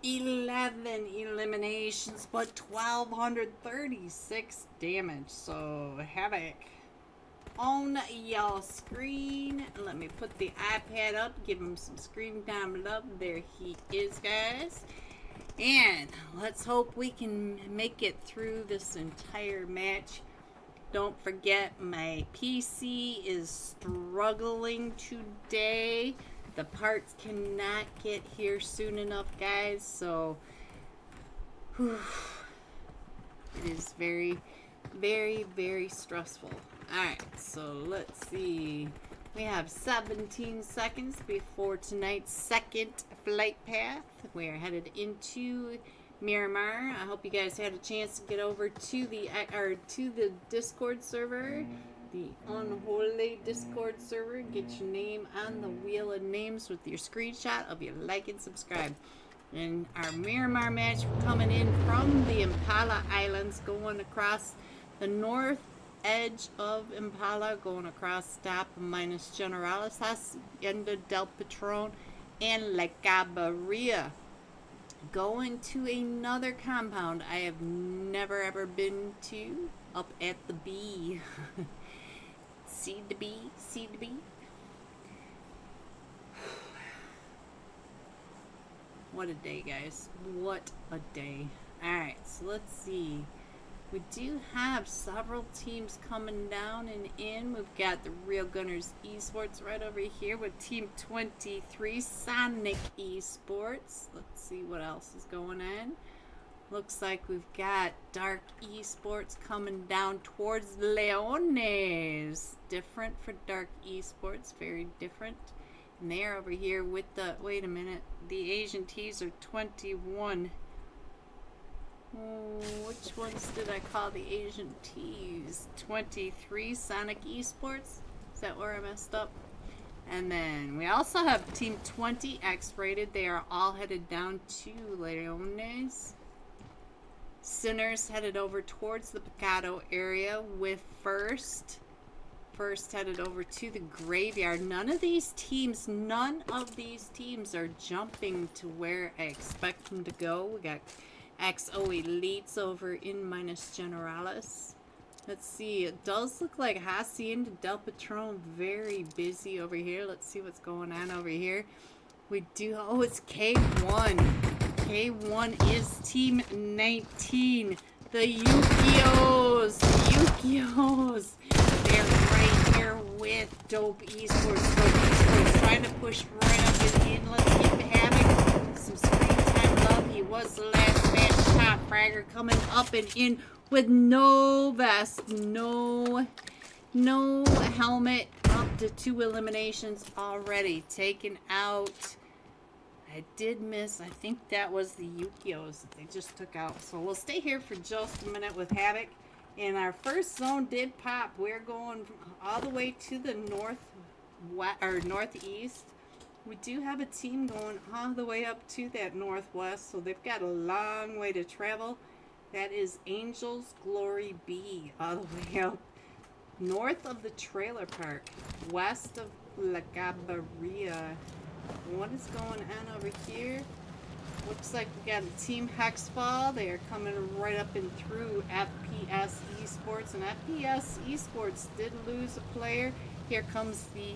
11 eliminations, but 1,236 damage. So, Havoc on your screen. Let me put the iPad up, give him some screen time love. There he is, guys. And let's hope we can make it through this entire match. Don't forget, my PC is struggling today. The parts cannot get here soon enough, guys, so it is very, very, very stressful. Alright, so let's see. We have 17 seconds before tonight's second flight path. We are headed into Miramar. I hope you guys had a chance to get over to the Discord server. The Unholy Discord server. Get your name on the wheel of names with your screenshot of your like and subscribe. And our Miramar match coming in from the Impala Islands, going across the north edge of Impala, going across Stop minus Generalis, Hacienda del Patron, and La Cabarria. Going to another compound I have never ever been to, up at the B. See the B, see the B. What a day, guys. What a day. Alright, so let's see. We do have several teams coming down and in. We've got the Real Gunners Esports right over here with Team 23 Sonic Esports. Let's see what else is going on. Looks like we've got Dark Esports coming down towards Leones. Different for Dark Esports, very different. And they're over here with the, wait a minute, the Asian Tees are 21. Which ones did I call the Asian Tees? 23 Sonic Esports? Is that where I messed up? And then we also have Team 20 X-Rated. They are all headed down to Leones. Sinners headed over towards the Picado area with First headed over to the Graveyard. None of these teams are jumping to where I expect them to go. We got XO Elites over in Minus Generalis. Let's see, it does look like Hacienda Del Patron very busy over here. Let's see what's going on over here. We do, oh, it's K1. K1 is Team 19. The Yukios. They're right here with Dope Esports. Dope Esports trying to push right up and in. Let's give Havoc some screen time love. He was the last man shot. Fragger coming up and in with no vest, no helmet. Up to 2 eliminations already taken out. I did miss, I think that was the Yukios that they just took out. So we'll stay here for just a minute with Havoc. And our first zone did pop. We're going all the way to the northeast. We do have a team going all the way up to that northwest. So they've got a long way to travel. That is Angels Glory B, all the way up north of the trailer park, west of La Gabaria. What is going on over here? Looks like we got a Team Hexfall. They are coming right up and through FPS Esports, and FPS Esports did lose a player. Here comes the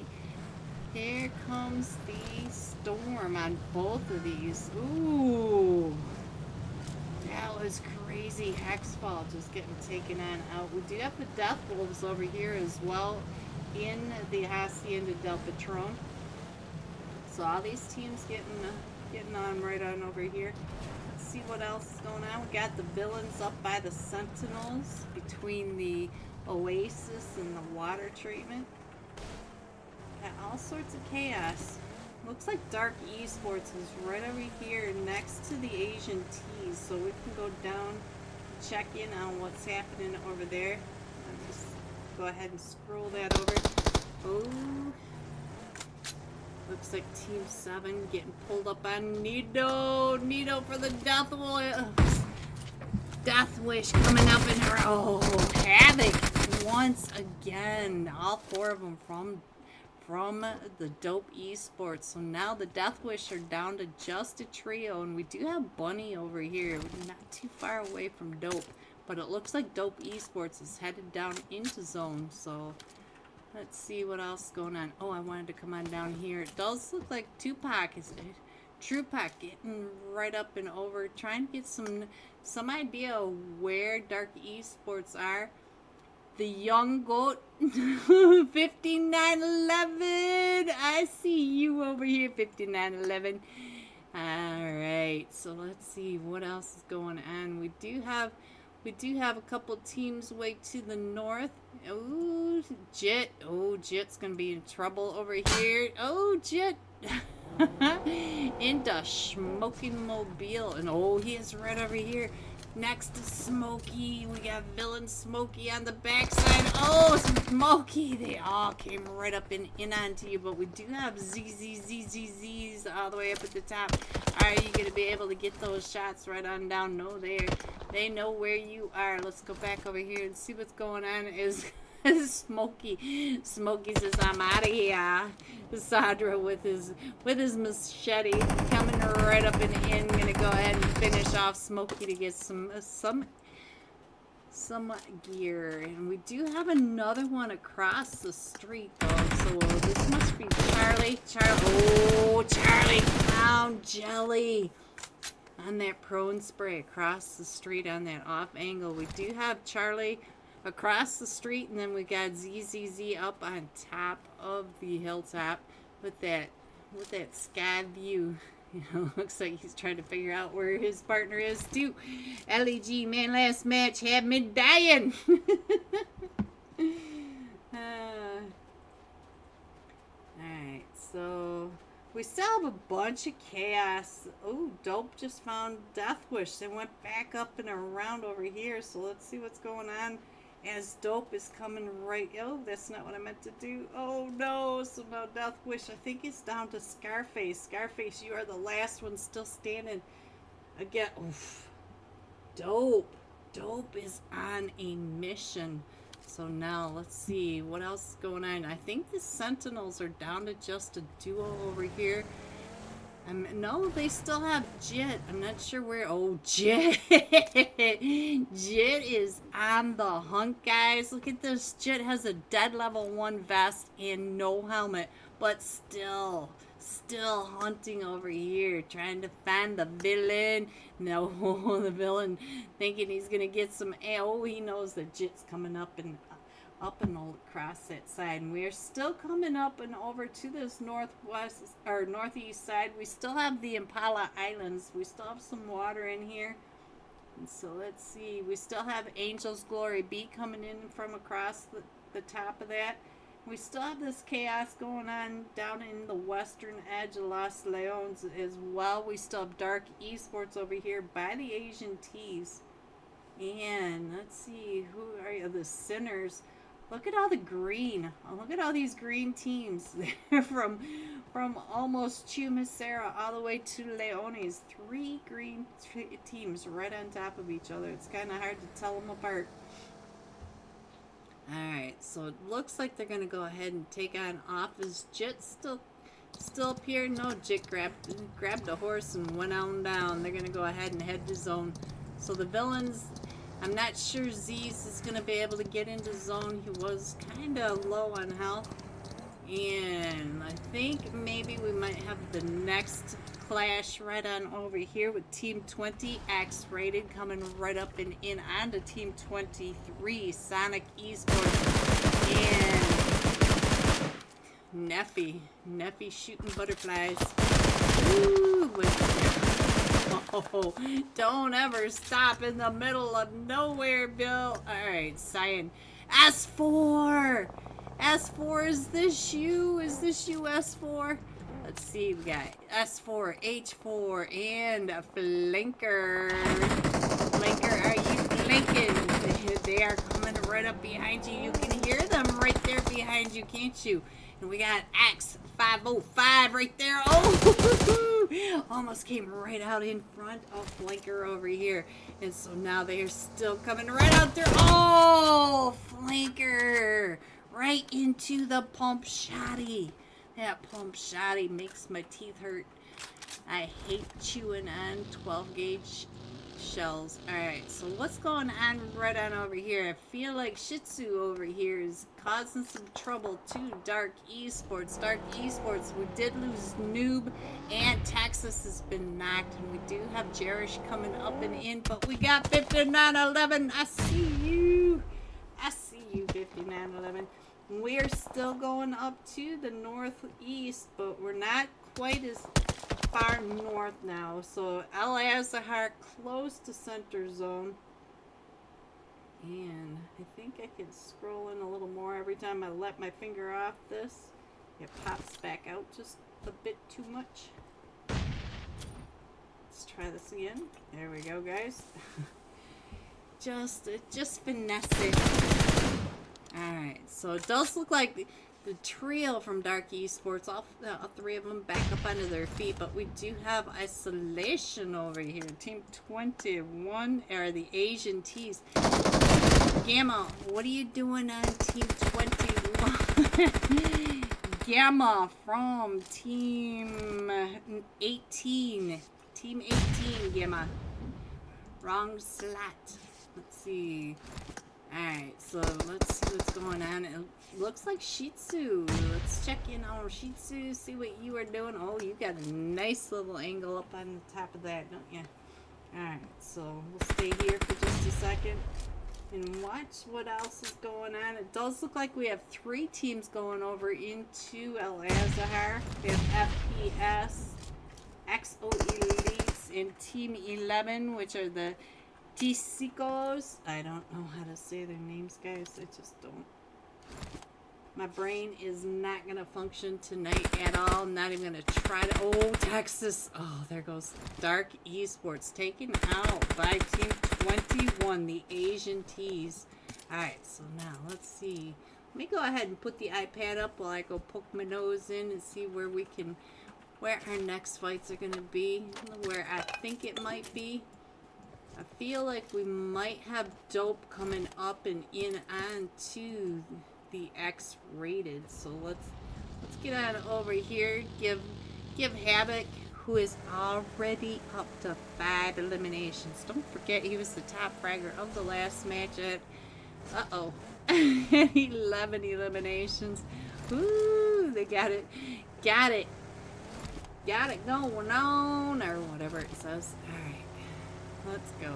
storm on both of these. Ooh, that was crazy. Hexfall just getting taken on out. We do have the Death Wolves over here as well in the Hacienda Del Patron. So all these teams getting on right on over here. Let's see what else is going on. We got the Villains up by the Sentinels between the Oasis and the water treatment. Got all sorts of chaos. Looks like Dark Esports is right over here next to the Asian Tees, so we can go down and check in on what's happening over there. I'll just go ahead and scroll that over. Oh. Looks like Team 7 getting pulled up on Nido. Nido for the Death Wish coming up in her. Oh, Havoc once again. All 4 of them from the Dope Esports. So now the Death Wish are down to just a trio. And we do have Bunny over here. We're not too far away from Dope. But it looks like Dope Esports is headed down into zone. So let's see what else is going on. Oh, I wanted to come on down here. It does look like Tupac is getting right up and over, trying to get some idea of where Dark Esports are. The Young Goat 5911. I see you over here, 5911. Alright, so let's see what else is going on. We do have a couple teams way to the north. Oh, Jet. Oh, Jet's gonna be in trouble over here. Oh, Jet. Into Smoking Mobile. And oh, he is right over here next to Smokey. We got Villain Smokey on the backside. Oh, Smokey. They all came right up and in onto you. But we do have ZZZZZs all the way up at the top. Are you going to be able to get those shots right on down? No, they know where you are. Let's go back over here and see what's going on. Is Smokey says, I'm out of here. Sandra with his machete coming right up and in. Gonna go ahead and finish off Smokey to get some gear. And we do have another one across the street though. So this must be Charlie. Oh, Charlie found Jelly. on that prone spray across the street on that off angle. We do have Charlie across the street, and then we got ZZZ up on top of the hilltop with that sky view. You know, looks like he's trying to figure out where his partner is too. LEG, man, last match had me dying. Alright, so we still have a bunch of chaos. Oh, Dope just found Death Wish. They went back up and around over here, so let's see what's going on. As Dope is coming right... Oh, that's not what I meant to do. Oh, no. So now Death Wish, I think it's down to Scarface. Scarface, you are the last one still standing. Again, oof. Dope. Dope is on a mission. So now, let's see. What else is going on? I think the Sentinels are down to just a duo over here. No, they still have Jet. I'm not sure where. Oh, Jet. Jet is on the hunt, guys. Look at this. Jet has a dead level 1 vest and no helmet, but still hunting over here, trying to find the villain. No, the villain thinking he's gonna get some. Oh, he knows that Jet's coming up and across that side, and we are still coming up and over to this northwest or northeast side. We still have the Impala Islands. We still have some water in here, and so let's see. We still have Angel's Glory B coming in from across the top of that. We still have this chaos going on down in the western edge of Los Leones as well. We still have Dark Esports over here by the Asian Tees. And let's see, who are you? The Sinners. Look at all the green. Oh, look at all these green teams. They're from almost Chumacera all the way to Leones. 3 green teams right on top of each other. It's kind of hard to tell them apart. Alright, so it looks like they're going to go ahead and take on off. Is Jet still up here? No, Jet grabbed a horse and went on down. They're going to go ahead and head to zone. So the villains, I'm not sure Z's is going to be able to get into zone. He was kind of low on health. And I think maybe we might have the next clash right on over here with Team 20 X-Rated coming right up and in onto Team 23 Sonic Esports and Neffy shooting butterflies. Ooh, oh, don't ever stop in the middle of nowhere, Bill. Alright, Cyan. S4! S4, is this you? Is this you, S4? Let's see, we got S4, H4, and a Flanker. Flanker, are you flanking? They are coming right up behind you. You can hear them right there behind you, can't you? And we got X505 right there. Oh, almost came right out in front of Flanker over here. And so now they are still coming right out there. Oh, Flanker. Right into the pump shotty. That pump shotty makes my teeth hurt. I hate chewing on 12 gauge shells. Alright, so what's going on right on over here? I feel like Shih Tzu over here is causing some trouble too. Dark Esports. Dark Esports. We did lose Noob and Texas has been knocked. And we do have Jerish coming up and in. But we got 5911. I see you. I see you, 5911. We are still going up to the northeast, but we're not quite as far north now. So El Azahar close to center zone. And I think I can scroll in a little more every time I let my finger off this. It pops back out just a bit too much. Let's try this again. There we go, guys. just finessing. Alright, so it does look like the trio from Dark Esports, all 3 of them back up onto their feet, but we do have isolation over here. Team 21, or the Asian Tees. Gamma, what are you doing on Team 21? Gamma from Team 18. Team 18, Gamma. Wrong slot. Let's see. Alright, so let's see what's going on. It looks like Shih Tzu. Let's check in on Shih Tzu, see what you are doing. Oh, you got a nice little angle up on the top of that, don't you? Alright, so we'll stay here for just a second and watch what else is going on. It does look like we have 3 teams going over into El Azahar. We have FPS, XO Elites, and Team 11, which are the Tisicos. I don't know how to say their names, guys. I just don't. My brain is not going to function tonight at all. I'm not even going to try to. Oh, Texas. Oh, there goes Dark Esports. Taken out by Team 21, the Asian Tees. Alright, so now let's see. Let me go ahead and put the iPad up while I go poke my nose in and see where we can, where our next fights are going to be. Where I think it might be. I feel like we might have Dope coming up and in on to the X-rated. So let's get on over here. Give Havoc, who is already up to 5 eliminations. Don't forget he was the top fragger of the last match at 11 eliminations. Ooh, they got it going on, or whatever it says. Alright, let's go.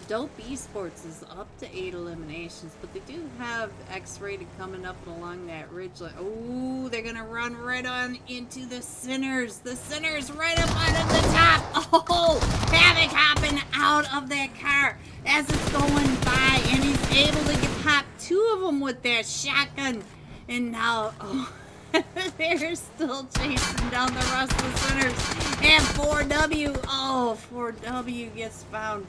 Dope Esports is up to 8 eliminations, but they do have X-rated coming up along that ridge line. Oh, they're gonna run right on into the Sinners. The Sinners right up out of the top. Oh, Havoc hopping out of that car as it's going by, and he's able to pop 2 of them with that shotgun. And now, oh, they're still chasing down the rest of the Sinners. And 4W, oh, 4W gets found.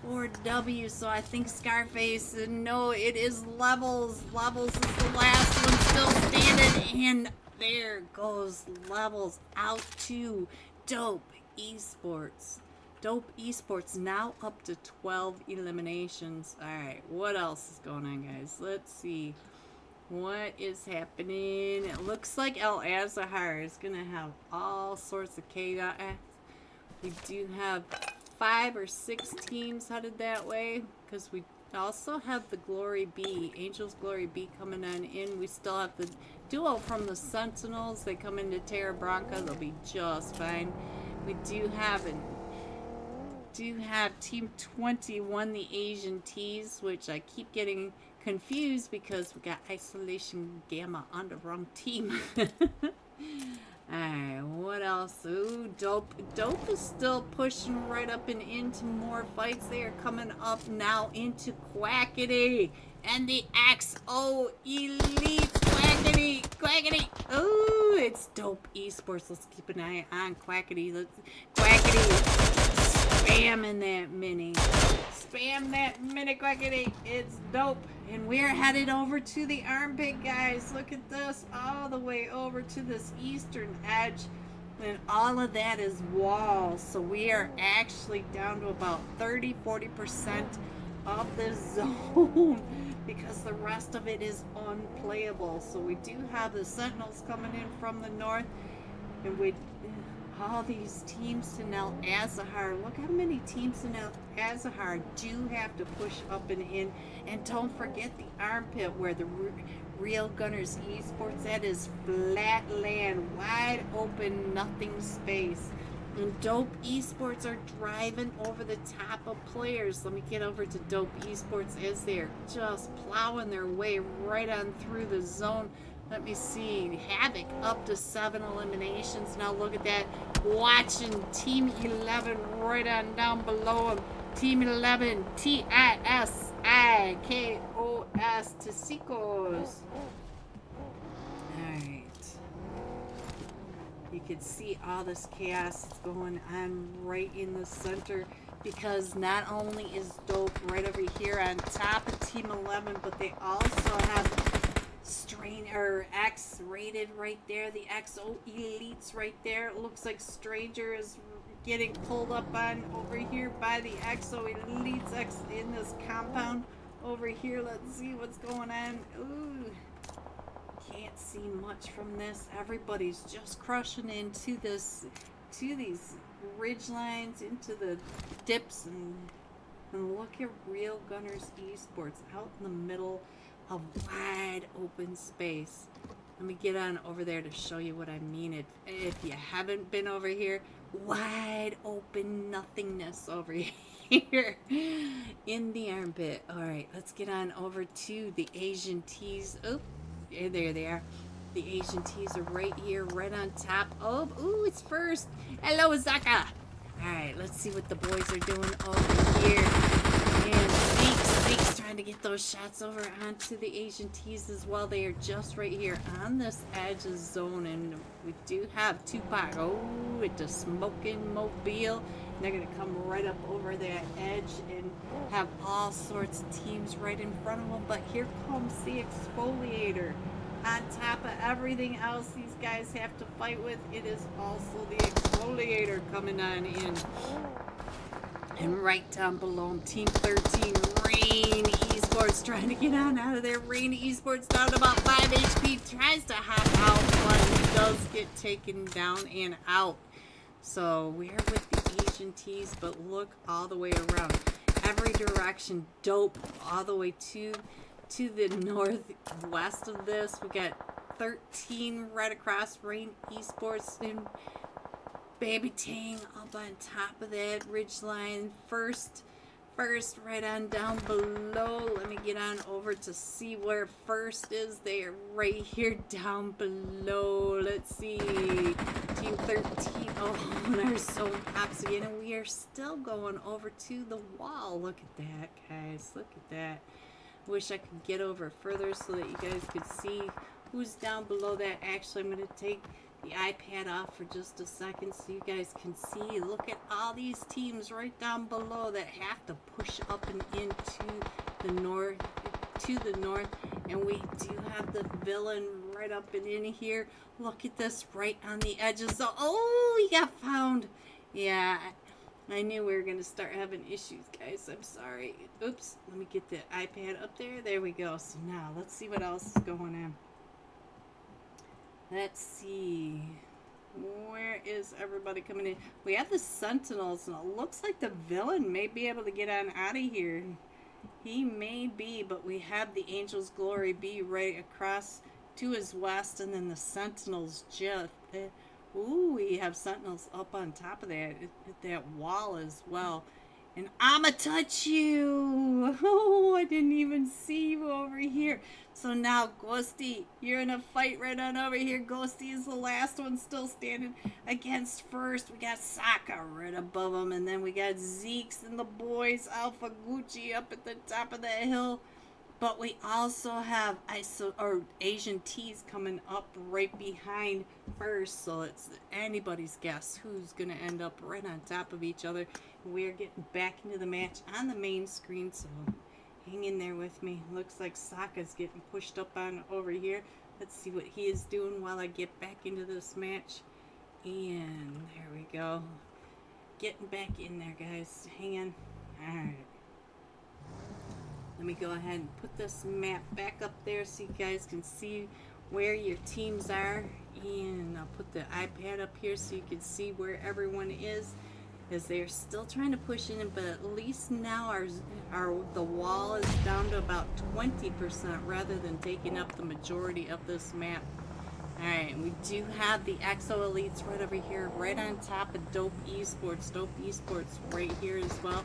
4W, so I think Scarface, no, it is Levels. Levels is the last one still standing, and there goes Levels out to Dope Esports. Dope Esports now up to 12 eliminations. Alright, what else is going on, guys? Let's see. What is happening? It looks like El Azahar is going to have all sorts of chaos. We do have 5 or 6 teams headed that way, because we also have the Glory B, Angels Glory B coming on in. We still have the duo from the Sentinels. They come into Terra Branca. They'll be just fine. We do have Team 21, the Asian Tees, which I keep getting confused because we got Isolation Gamma on the wrong team. Alright, what else? Ooh, Dope is still pushing right up and into more fights. They are coming up now into Quackity and the XO Elite. Quackity. Ooh, it's Dope Esports. Let's keep an eye on Quackity. Quackity spamming that mini. Spam that mini, Quackity. It's Dope. And we're headed over to the armpit, guys. Look at this. All the way over to this eastern edge. And all of that is walls. So we are actually down to about 30-40% of the zone. Because the rest of it is unplayable. So we do have the Sentinels coming in from the north. And we... all these teams in El Azahar. Look how many teams in El Azahar do have to push up and in. And don't forget the armpit where the Real Gunners Esports, that is flat land, wide open, nothing space. And Dope Esports are driving over the top of players. Let me get over to Dope Esports as they're just plowing their way right on through the zone. Let me see. Havoc up to 7 eliminations. Now look at that. Watching Team 11 right on down below him. Team 11, Tisicos, Tisicos. Alright. You can see all this chaos that's going on right in the center. Because not only is Dope right over here on top of Team 11, but they also have X-rated right there, the XO Elites right there. It looks like Stranger is getting pulled up on over here by the XO Elites in this compound over here. Let's see what's going on. Ooh, can't see much from this. Everybody's just crushing into this, to these ridge lines, into the dips, and look at Real Gunners Esports out in the middle of wide open space. Let me get on over there to show you what I mean. If you haven't been over here, wide open nothingness over here in the armpit. All right, let's get on over to the Asian tees. Oh, there they are. The Asian tees are right here, right on top of. Ooh, it's first. Hello, Zaka. All right, let's see what the boys are doing over here. And Zeke's trying to get those shots over onto the Asian tees as well. They are just right here on this edge of zone, and we do have Tupac. Oh, it's a smoking mobile. They're going to come right up over that edge and have all sorts of teams right in front of them. But here comes the exfoliator. On top of everything else these guys have to fight with, it is also the exfoliator coming on in. And right down below him, Team 13, Rain Esports, trying to get on out of there. Rain Esports down to about 5 HP, tries to hop out, but does get taken down and out. So we're with the Asian tees, but look all the way around. Every direction, dope, all the way to the northwest of this. We got 13 right across, Rain Esports and Baby Tang up on top of that ridgeline. First right on down below. Let me get on over to see where first is. They are right here down below. Let's see, Team 13. Oh, and our zone pops again, and we are still going over to the wall. Look at that, guys. Look at that. Wish I could get over further so that you guys could see who's down below that. Actually, I'm going to take the iPad off for just a second so you guys can see. Look at all these teams right down below that have to push up and into the north, and we do have the villain right up and in here. Look at this, right on the edges. Oh, he got found. Yeah, I knew we were going to start having issues, guys. I'm sorry. Oops. Let me get the iPad up there. There we go. So now, let's see what else is going on. Let's see. Where is everybody coming in? We have the Sentinels, and it looks like the villain may be able to get on out of here. He may be, but we have the Angel's Glory be right across to his west, and then the Sentinels just... Ooh, we have Sentinels up on top of that wall as well. And I'ma touch you! Oh, I didn't even see you over here. So now, Ghosty, you're in a fight right on over here. Ghosty is the last one still standing against first. We got Sokka right above him. And then we got Zeke's and the boys, Alpha Gucci up at the top of the hill. But we also have Asian tees coming up right behind first. So it's anybody's guess who's going to end up right on top of each other. We're getting back into the match on the main screen. So hang in there with me. Looks like Sokka's getting pushed up on over here. Let's see what he is doing while I get back into this match. And there we go. Getting back in there, guys. Hang on. Alright. Let me go ahead and put this map back up there so you guys can see where your teams are. And I'll put the iPad up here so you can see where everyone is, as they're still trying to push in, but at least now the wall is down to about 20% rather than taking up the majority of this map. Alright, we do have the Exo Elites right over here, right on top of Dope Esports. Dope Esports right here as well.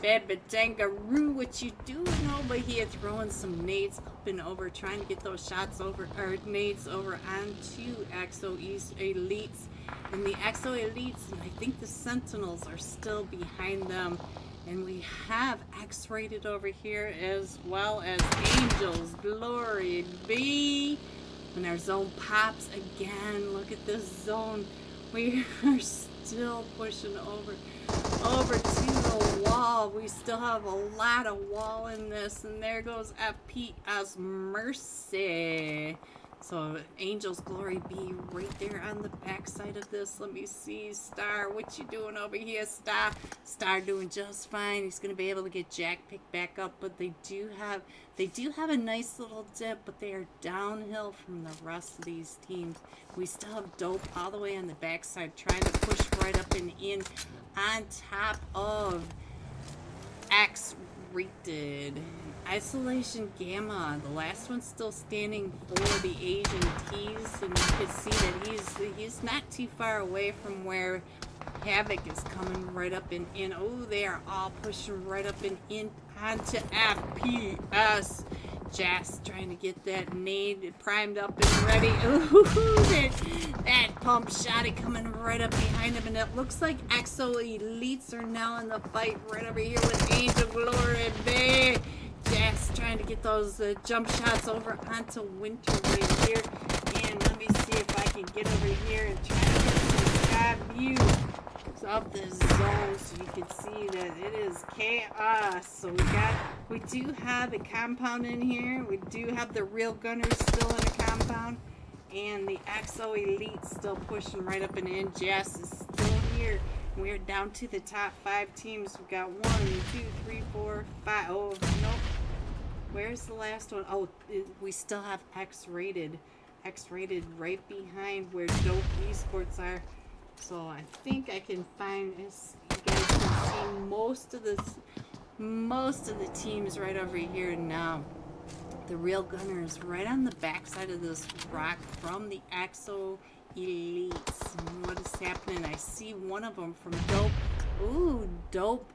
Baby Dangaroo, what you doing over here? Throwing some nades up and over, trying to get those shots over, or nades over onto Exo Elites. And the Exo Elites, and I think the Sentinels are still behind them. And we have X-rated over here as well as Angel's Glory be. When our zone pops again, look at this zone. We are still pushing over to the wall. We still have a lot of wall in this, and there goes FP as Mercy. So Angel's Glory be right there on the back side of this. Let me see, Star, what you doing over here, Star? Star doing just fine. He's gonna be able to get Jack picked back up, but they do have a nice little dip, but they are downhill from the rest of these teams. We still have Dope all the way on the backside, trying to push right up and in on top of X-rated. Isolation Gamma, the last one still standing for the Asian tees, and you can see that he's not too far away from where Havoc is coming right up and in. Oh, they are all pushing right up and in onto FPS. Just trying to get that nade primed up and ready. Ooh, that pump shotty coming right up behind him. And it looks like Exo Elites are now in the fight right over here with Angel Glory Bay. Just trying to get those jump shots over onto Winter right here. And let me see if I can get over here and try to get some sky view of the zone so you can see that it is chaos. So we do have a compound in here. We do have the real gunners still in a compound, and the Exo Elite still pushing right up and in. Jess is still here. We're down to the top 5 teams. We've got 1, 2, 3, 4, 5. Oh nope. Where's the last one? Oh, we still have X-rated right behind where Dope Esports are. So I think I can find, as you guys can see, most of the teams right over here now. The real gunners right on the backside of this rock from the Exo Elites. And what is happening? I see one of them from Dope. Ooh, Dope.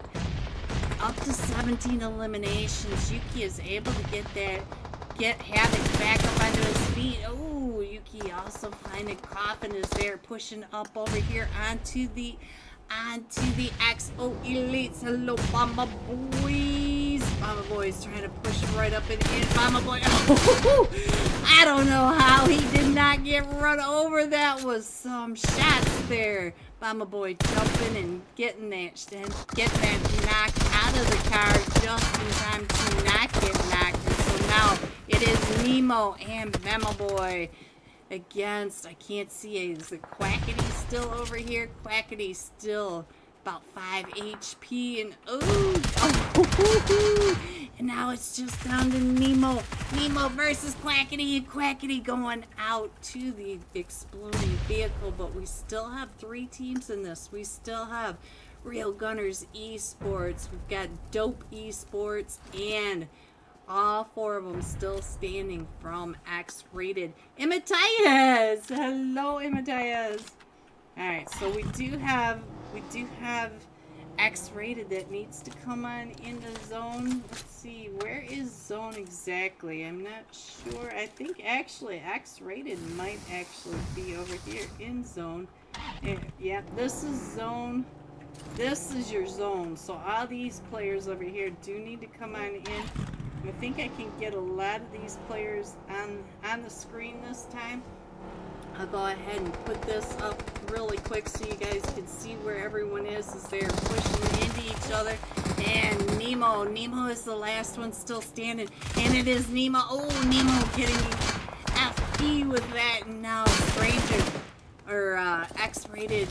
Up to 17 eliminations. Yuki is able to get Havoc back up onto his feet. Oh, Yuki also finding Coffin is there, pushing up over here onto the XO Elites. Hello, Bomba Boys. Bomba Boys trying to push right up and in. Bomba Boy. Oh, I don't know how he did not get run over. That was some shots there. Bomba Boy jumping and getting that knock out of the car just in time to not get knocked. And so now it is Nemo and Bama Boy against, I can't see, is it Quackity still over here? Quackity still about 5 HP, and and now it's just down to Nemo versus Quackity, and Quackity going out to the exploding vehicle. But we still have 3 teams in this. We still have Real Gunners Esports, we've got Dope Esports, and all 4 of them still standing from X-rated. Imatias! Hello, Imatias! Alright, so we do have X-rated that needs to come on into zone. Let's see, where is zone exactly? I'm not sure. I think actually X-rated might actually be over here in zone. And, yeah, this is zone. This is your zone. So all these players over here do need to come on in. I think I can get a lot of these players on the screen this time. I'll go ahead and put this up really quick so you guys can see where everyone is as they're pushing into each other. And Nemo is the last one still standing, and it is Nemo. Oh, Nemo getting FP with that, and now Stranger or X-rated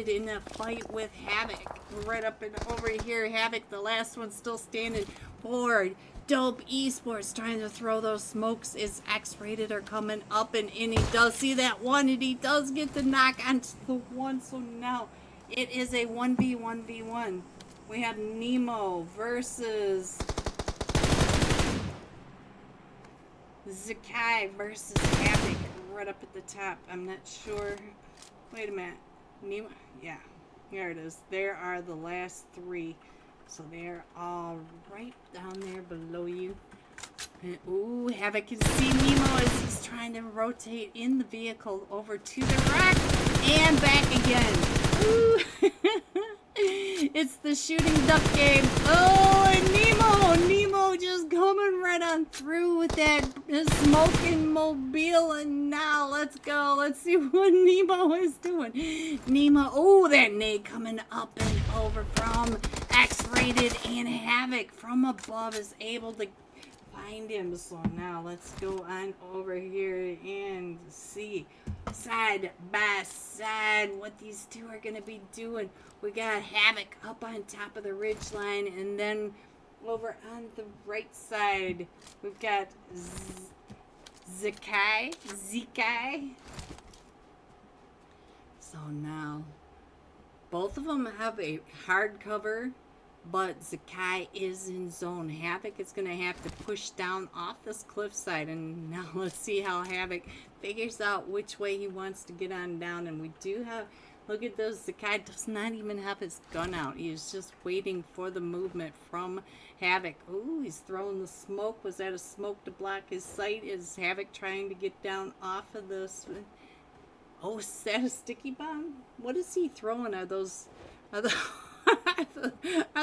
in a fight with Havoc right up and over here. Havoc, the last one still standing. Forward. Dope Esports trying to throw those smokes as X-rated are coming up and in. He does see that one, and he does get the knock onto the one. So now it is a 1v1v1. We have Nemo versus Zakai versus Havoc right up at the top. I'm not sure. Wait a minute. Nemo? Yeah. Here it is. There are the last 3. So they're all right down there below you. And, ooh, Havoc can see Nemo as he's trying to rotate in the vehicle over to the rock and back again. Ooh. It's the shooting duck game. Oh, and Nemo just coming right on through with that smoking mobile. And now let's go. Let's see what Nemo is doing. Nemo, oh, that nade coming up and over from X-rated, and Havoc from above is able to find him. So now let's go on over here and see side by side what these 2 are going to be doing. We got Havoc up on top of the ridge line, and then over on the right side we've got Zakai. So now both of them have a hard cover, but Zakai is in zone. Havoc is going to have to push down off this cliffside, and now let's see how Havoc figures out which way he wants to get on down. And we do have Look at this. The guy does not even have his gun out. He is just waiting for the movement from Havoc. Ooh, he's throwing the smoke. Was that a smoke to block his sight? Is Havoc trying to get down off of this? Oh, is that a sticky bomb? What is he throwing? Are those are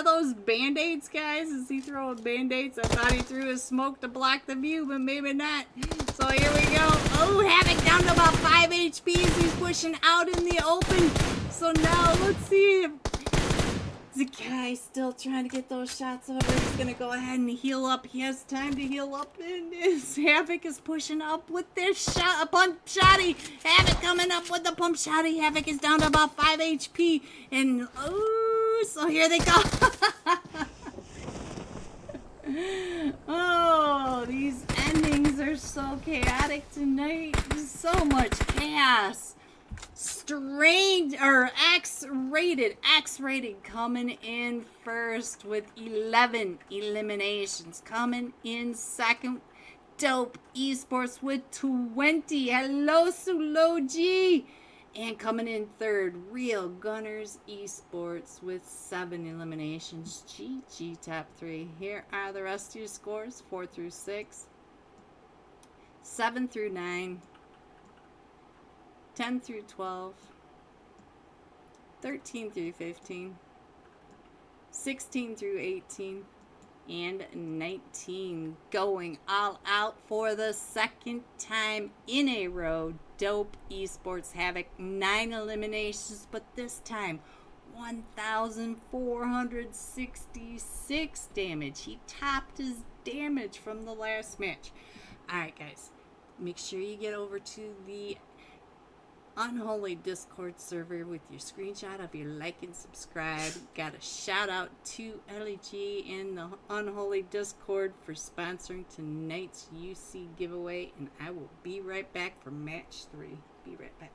those band-aids, guys? Is he throwing band-aids? I thought he threw his smoke to block the view, but maybe not. So here we go. Oh, Havoc down to about 5 HP as he's pushing out in the open. So now let's see if the guy still trying to get those shots over. He's gonna go ahead and heal up. He has time to heal up, and his Havoc is pushing up with this shot, a pump shotty. Havoc coming up with the pump shotty. Havoc is down to about 5 HP, and oh, so here they go. Oh, these endings are so chaotic tonight. So much chaos. Strange or X-rated coming in first with 11 eliminations. Coming in second, Dope Esports with 20. Hello, Suloji. And coming in third, Real Gunners Esports with 7 eliminations. GG top 3. Here are the rest of your scores: 4 through 6, 7 through 9, 10 through 12, 13 through 15, 16 through 18, and 19. Going all out for the second time in a row. Dope Esports Havoc, 9 eliminations, but this time 1,466 damage. He topped his damage from the last match. Alright guys, make sure you get over to the Unholy Discord server with your screenshot of your like and subscribe. Got a shout out to LEG in the Unholy Discord for sponsoring tonight's UC giveaway, and I will be right back for match 3. Be right back.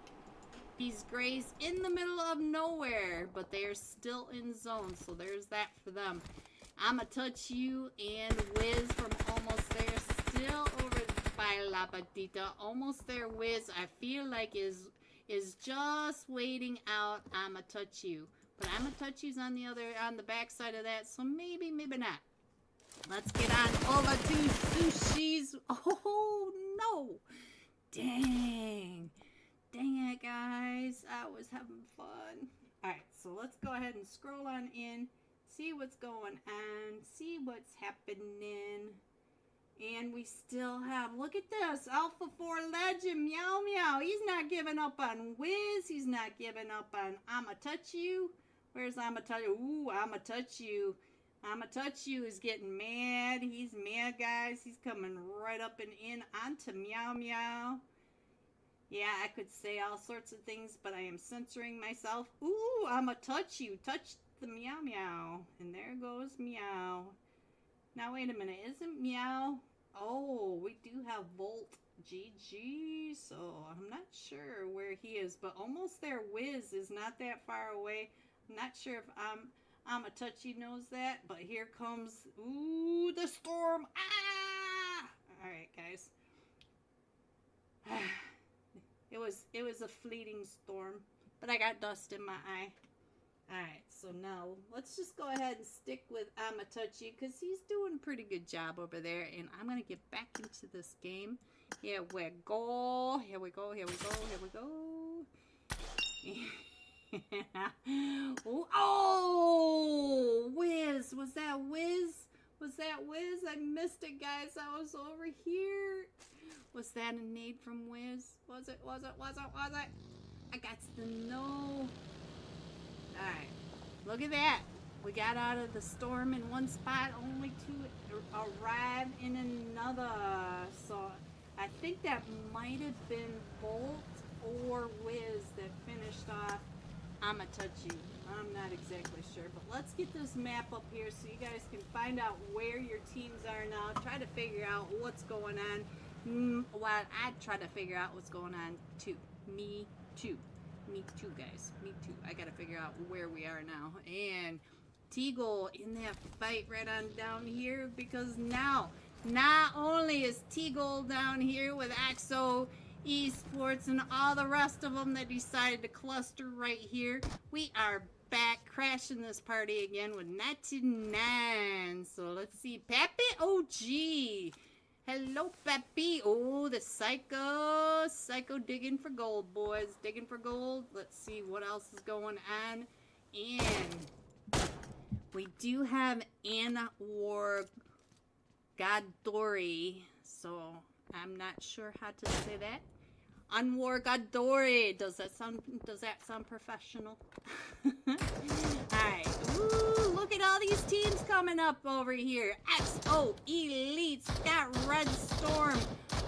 These Grays in the middle of nowhere, but they are still in zone, so there's that for them. I'ma touch you and Wiz from almost there, still over by La Patita. Almost there, Wiz. I feel like is just waiting out. I'ma touch you, but I'ma touch you's on the back side of that, so maybe not. Let's get on over to Sushi's. Oh no, dang it guys, I was having fun. All right, so let's go ahead and scroll on in, see what's going on, see what's happening. And we still have, look at this, Alpha 4 Legend, Meow Meow. He's not giving up on Wiz. He's not giving up on I'ma touch you. Where's I'ma touch you? Ooh, I'ma touch you. I'ma touch you is getting mad. He's mad, guys. He's coming right up and in onto Meow Meow. Yeah, I could say all sorts of things, but I am censoring myself. Ooh, I'ma touch you. Touch the Meow Meow. And there goes Meow. Now, wait a minute. Isn't Meow? Oh, we do have Volt GG, so I'm not sure where he is, but almost there. Wiz is not that far away. I'm not sure if I'ma touch you knows that, but here comes, ooh, the storm. Ah! All right, guys. It was a fleeting storm, but I got dust in my eye. Alright, so now let's just go ahead and stick with I'ma touch you, because he's doing a pretty good job over there, and I'm going to get back into this game. Here we go. Here we go. Here we go. Here we go. Oh, Wiz. Was that Wiz? Was that Wiz? I missed it, guys. I was over here. Was that a nade from Wiz? Was it? I got to know. Alright, look at that. We got out of the storm in one spot, only to arrive in another. So I think that might have been Volt or Wiz that finished off I'ma touch you. I'm not exactly sure, but let's get this map up here so you guys can find out where your teams are now. Try to figure out what's going on. While I try to figure out what's going on too. Me too. Me too, guys. Me too. I gotta figure out where we are now. And T-Goal in that fight right on down here, because now, not only is T-Goal down here with Axo Esports and all the rest of them that decided to cluster right here. We are back crashing this party again with 99. So let's see. Pepe OG. Hello, Pepe. Oh, the Psycho. Psycho digging for gold, boys. Digging for gold. Let's see what else is going on. And we do have Unholy. So I'm not sure how to say that. Unholy. Does that sound professional? Alright. Ooh, look at all these teams coming up over here. XO Elites, got Red Storm.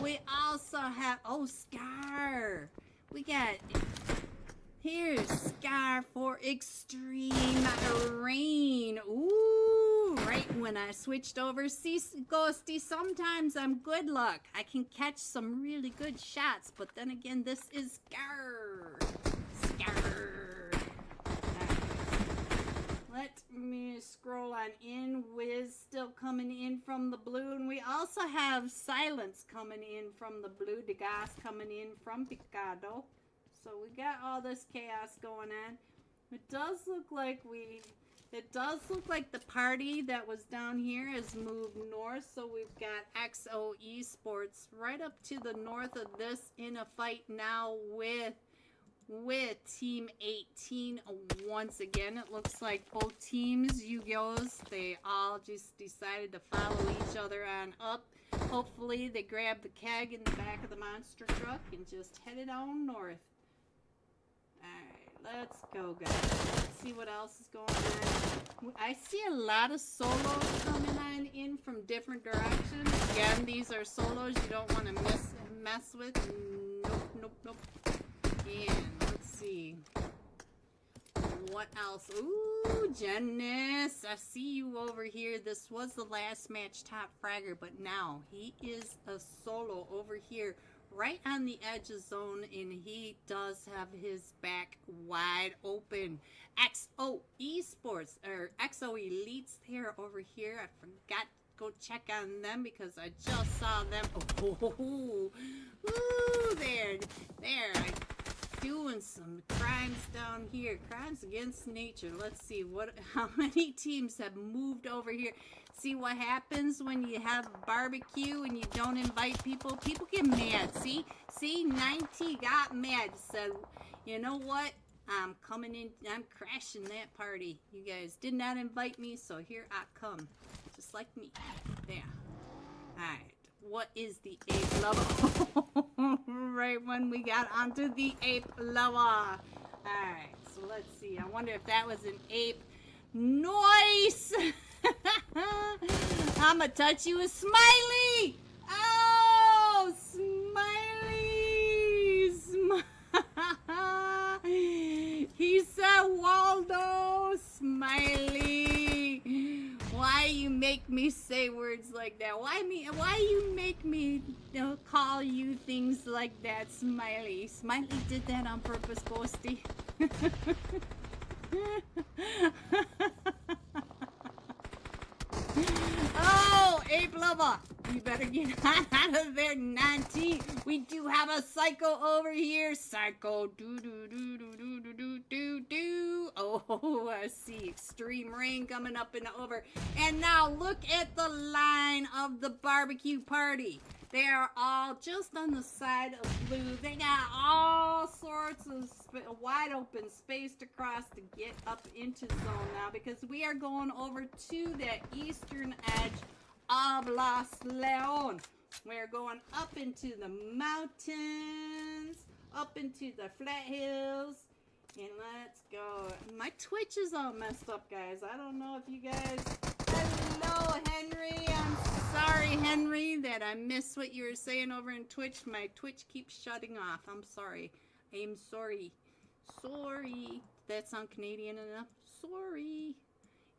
We also have Scar. We got here's Scar for Extreme Rain. Ooh, right when I switched over, see, Ghosty, sometimes I'm good luck. I can catch some really good shots, but then again, this is Scar. Scar. Let me scroll on in. Wiz still coming in from the blue, and we also have Silence coming in from the blue. Degas coming in from Picado. So we got all this chaos going on. It does look like the party that was down here has moved north. So we've got XO Esports right up to the north of this in a fight now with Team 18 once again. It looks like both teams, Yu-Gi-Ohs, they all just decided to follow each other on up. Hopefully they grab the keg in the back of the monster truck and just headed on north. Alright, let's go, guys. Let's see what else is going on. I see a lot of solos coming on in from different directions. Again, these are solos you don't want to mess with. Nope. And let's see. What else? Ooh, Janice. I see you over here. This was the last match top fragger, but now he is a solo over here right on the edge of zone, and he does have his back wide open. XO Esports, or XO Elites there over here. I forgot to go check on them because I just saw them. Oh, ooh, they're doing some crimes down here. Crimes against nature. Let's see how many teams have moved over here. See what happens when you have a barbecue and you don't invite people? People get mad. See, 90 got mad. Said, you know what? I'm coming in. I'm crashing that party. You guys did not invite me, so here I come. Just like me. There. Alright. What is the ape level? Right when we got onto the ape level. Alright, so let's see. I wonder if that was an ape. Nice! I'ma touch you with Smiley! Oh, Smiley! He said Waldo Smiley. Why you make me say words like that? Why you make me call you things like that, Smiley? Smiley did that on purpose, Ghosty. Oh, ape lover, you better get out of there, 19. We do have a Psycho over here. Psycho, do. Oh, I see Extreme Rain coming up and over. And now look at the line of the barbecue party. They are all just on the side of blue. They got all sorts of wide open space to cross to get up into zone now, because we are going over to the eastern edge of Los Leon. We're going up into the mountains, up into the flat hills, and let's go. My Twitch is all messed up, guys. I don't know if you guys... Hello, Henry. I'm sorry, Henry, that I missed what you were saying over in Twitch. My Twitch keeps shutting off. I'm sorry. I'm sorry. Sorry. That sound Canadian enough? Sorry.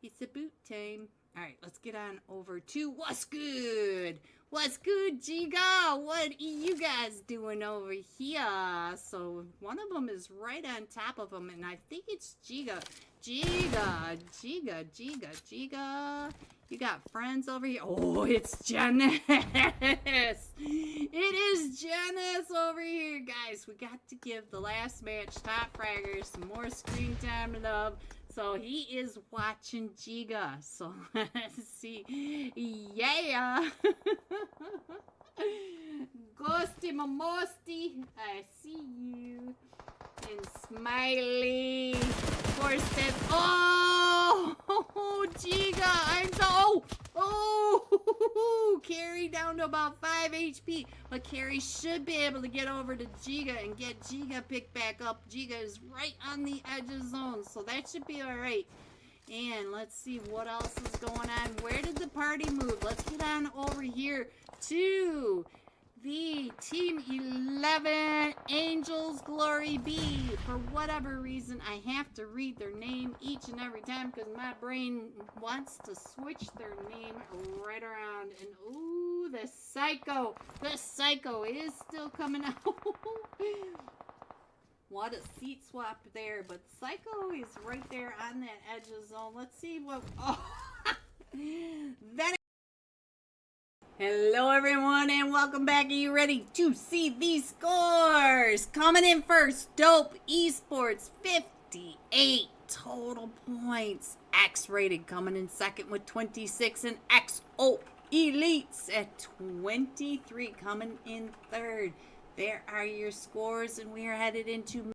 It's a boot time. All right, let's get on over to what's good. What's good, Giga? What are you guys doing over here? So one of them is right on top of them, and I think it's Giga. Giga. You got friends over here? Oh, it's Janice. It is Janice over here, guys. We got to give the last match top fragger some more screen time love. So he is watching Giga. So let's see. Yeah. Ghosty Mamosty. I see you. And Smiley. Of course, that's. Oh! Giga. I'm so. Oh! Carry down to about 5 HP. But Carrie should be able to get over to Giga and get Giga picked back up. Giga is right on the edge of zone, so that should be alright. And let's see what else is going on. Where did the party move? Let's get on over here to the Team 11 Angels Glory B. For whatever reason, I have to read their name each and every time because my brain wants to switch their name right around. And ooh, the Psycho. The Psycho is still coming out. What a seat swap there. But Psycho is right there on that edge of zone. Let's see what... Oh! Then... Hello everyone and welcome back. Are you ready to see these scores? Coming in first, Dope Esports, 58 total points. X-Rated coming in second with 26 and XO Elites at 23 coming in third. There are your scores and we are headed into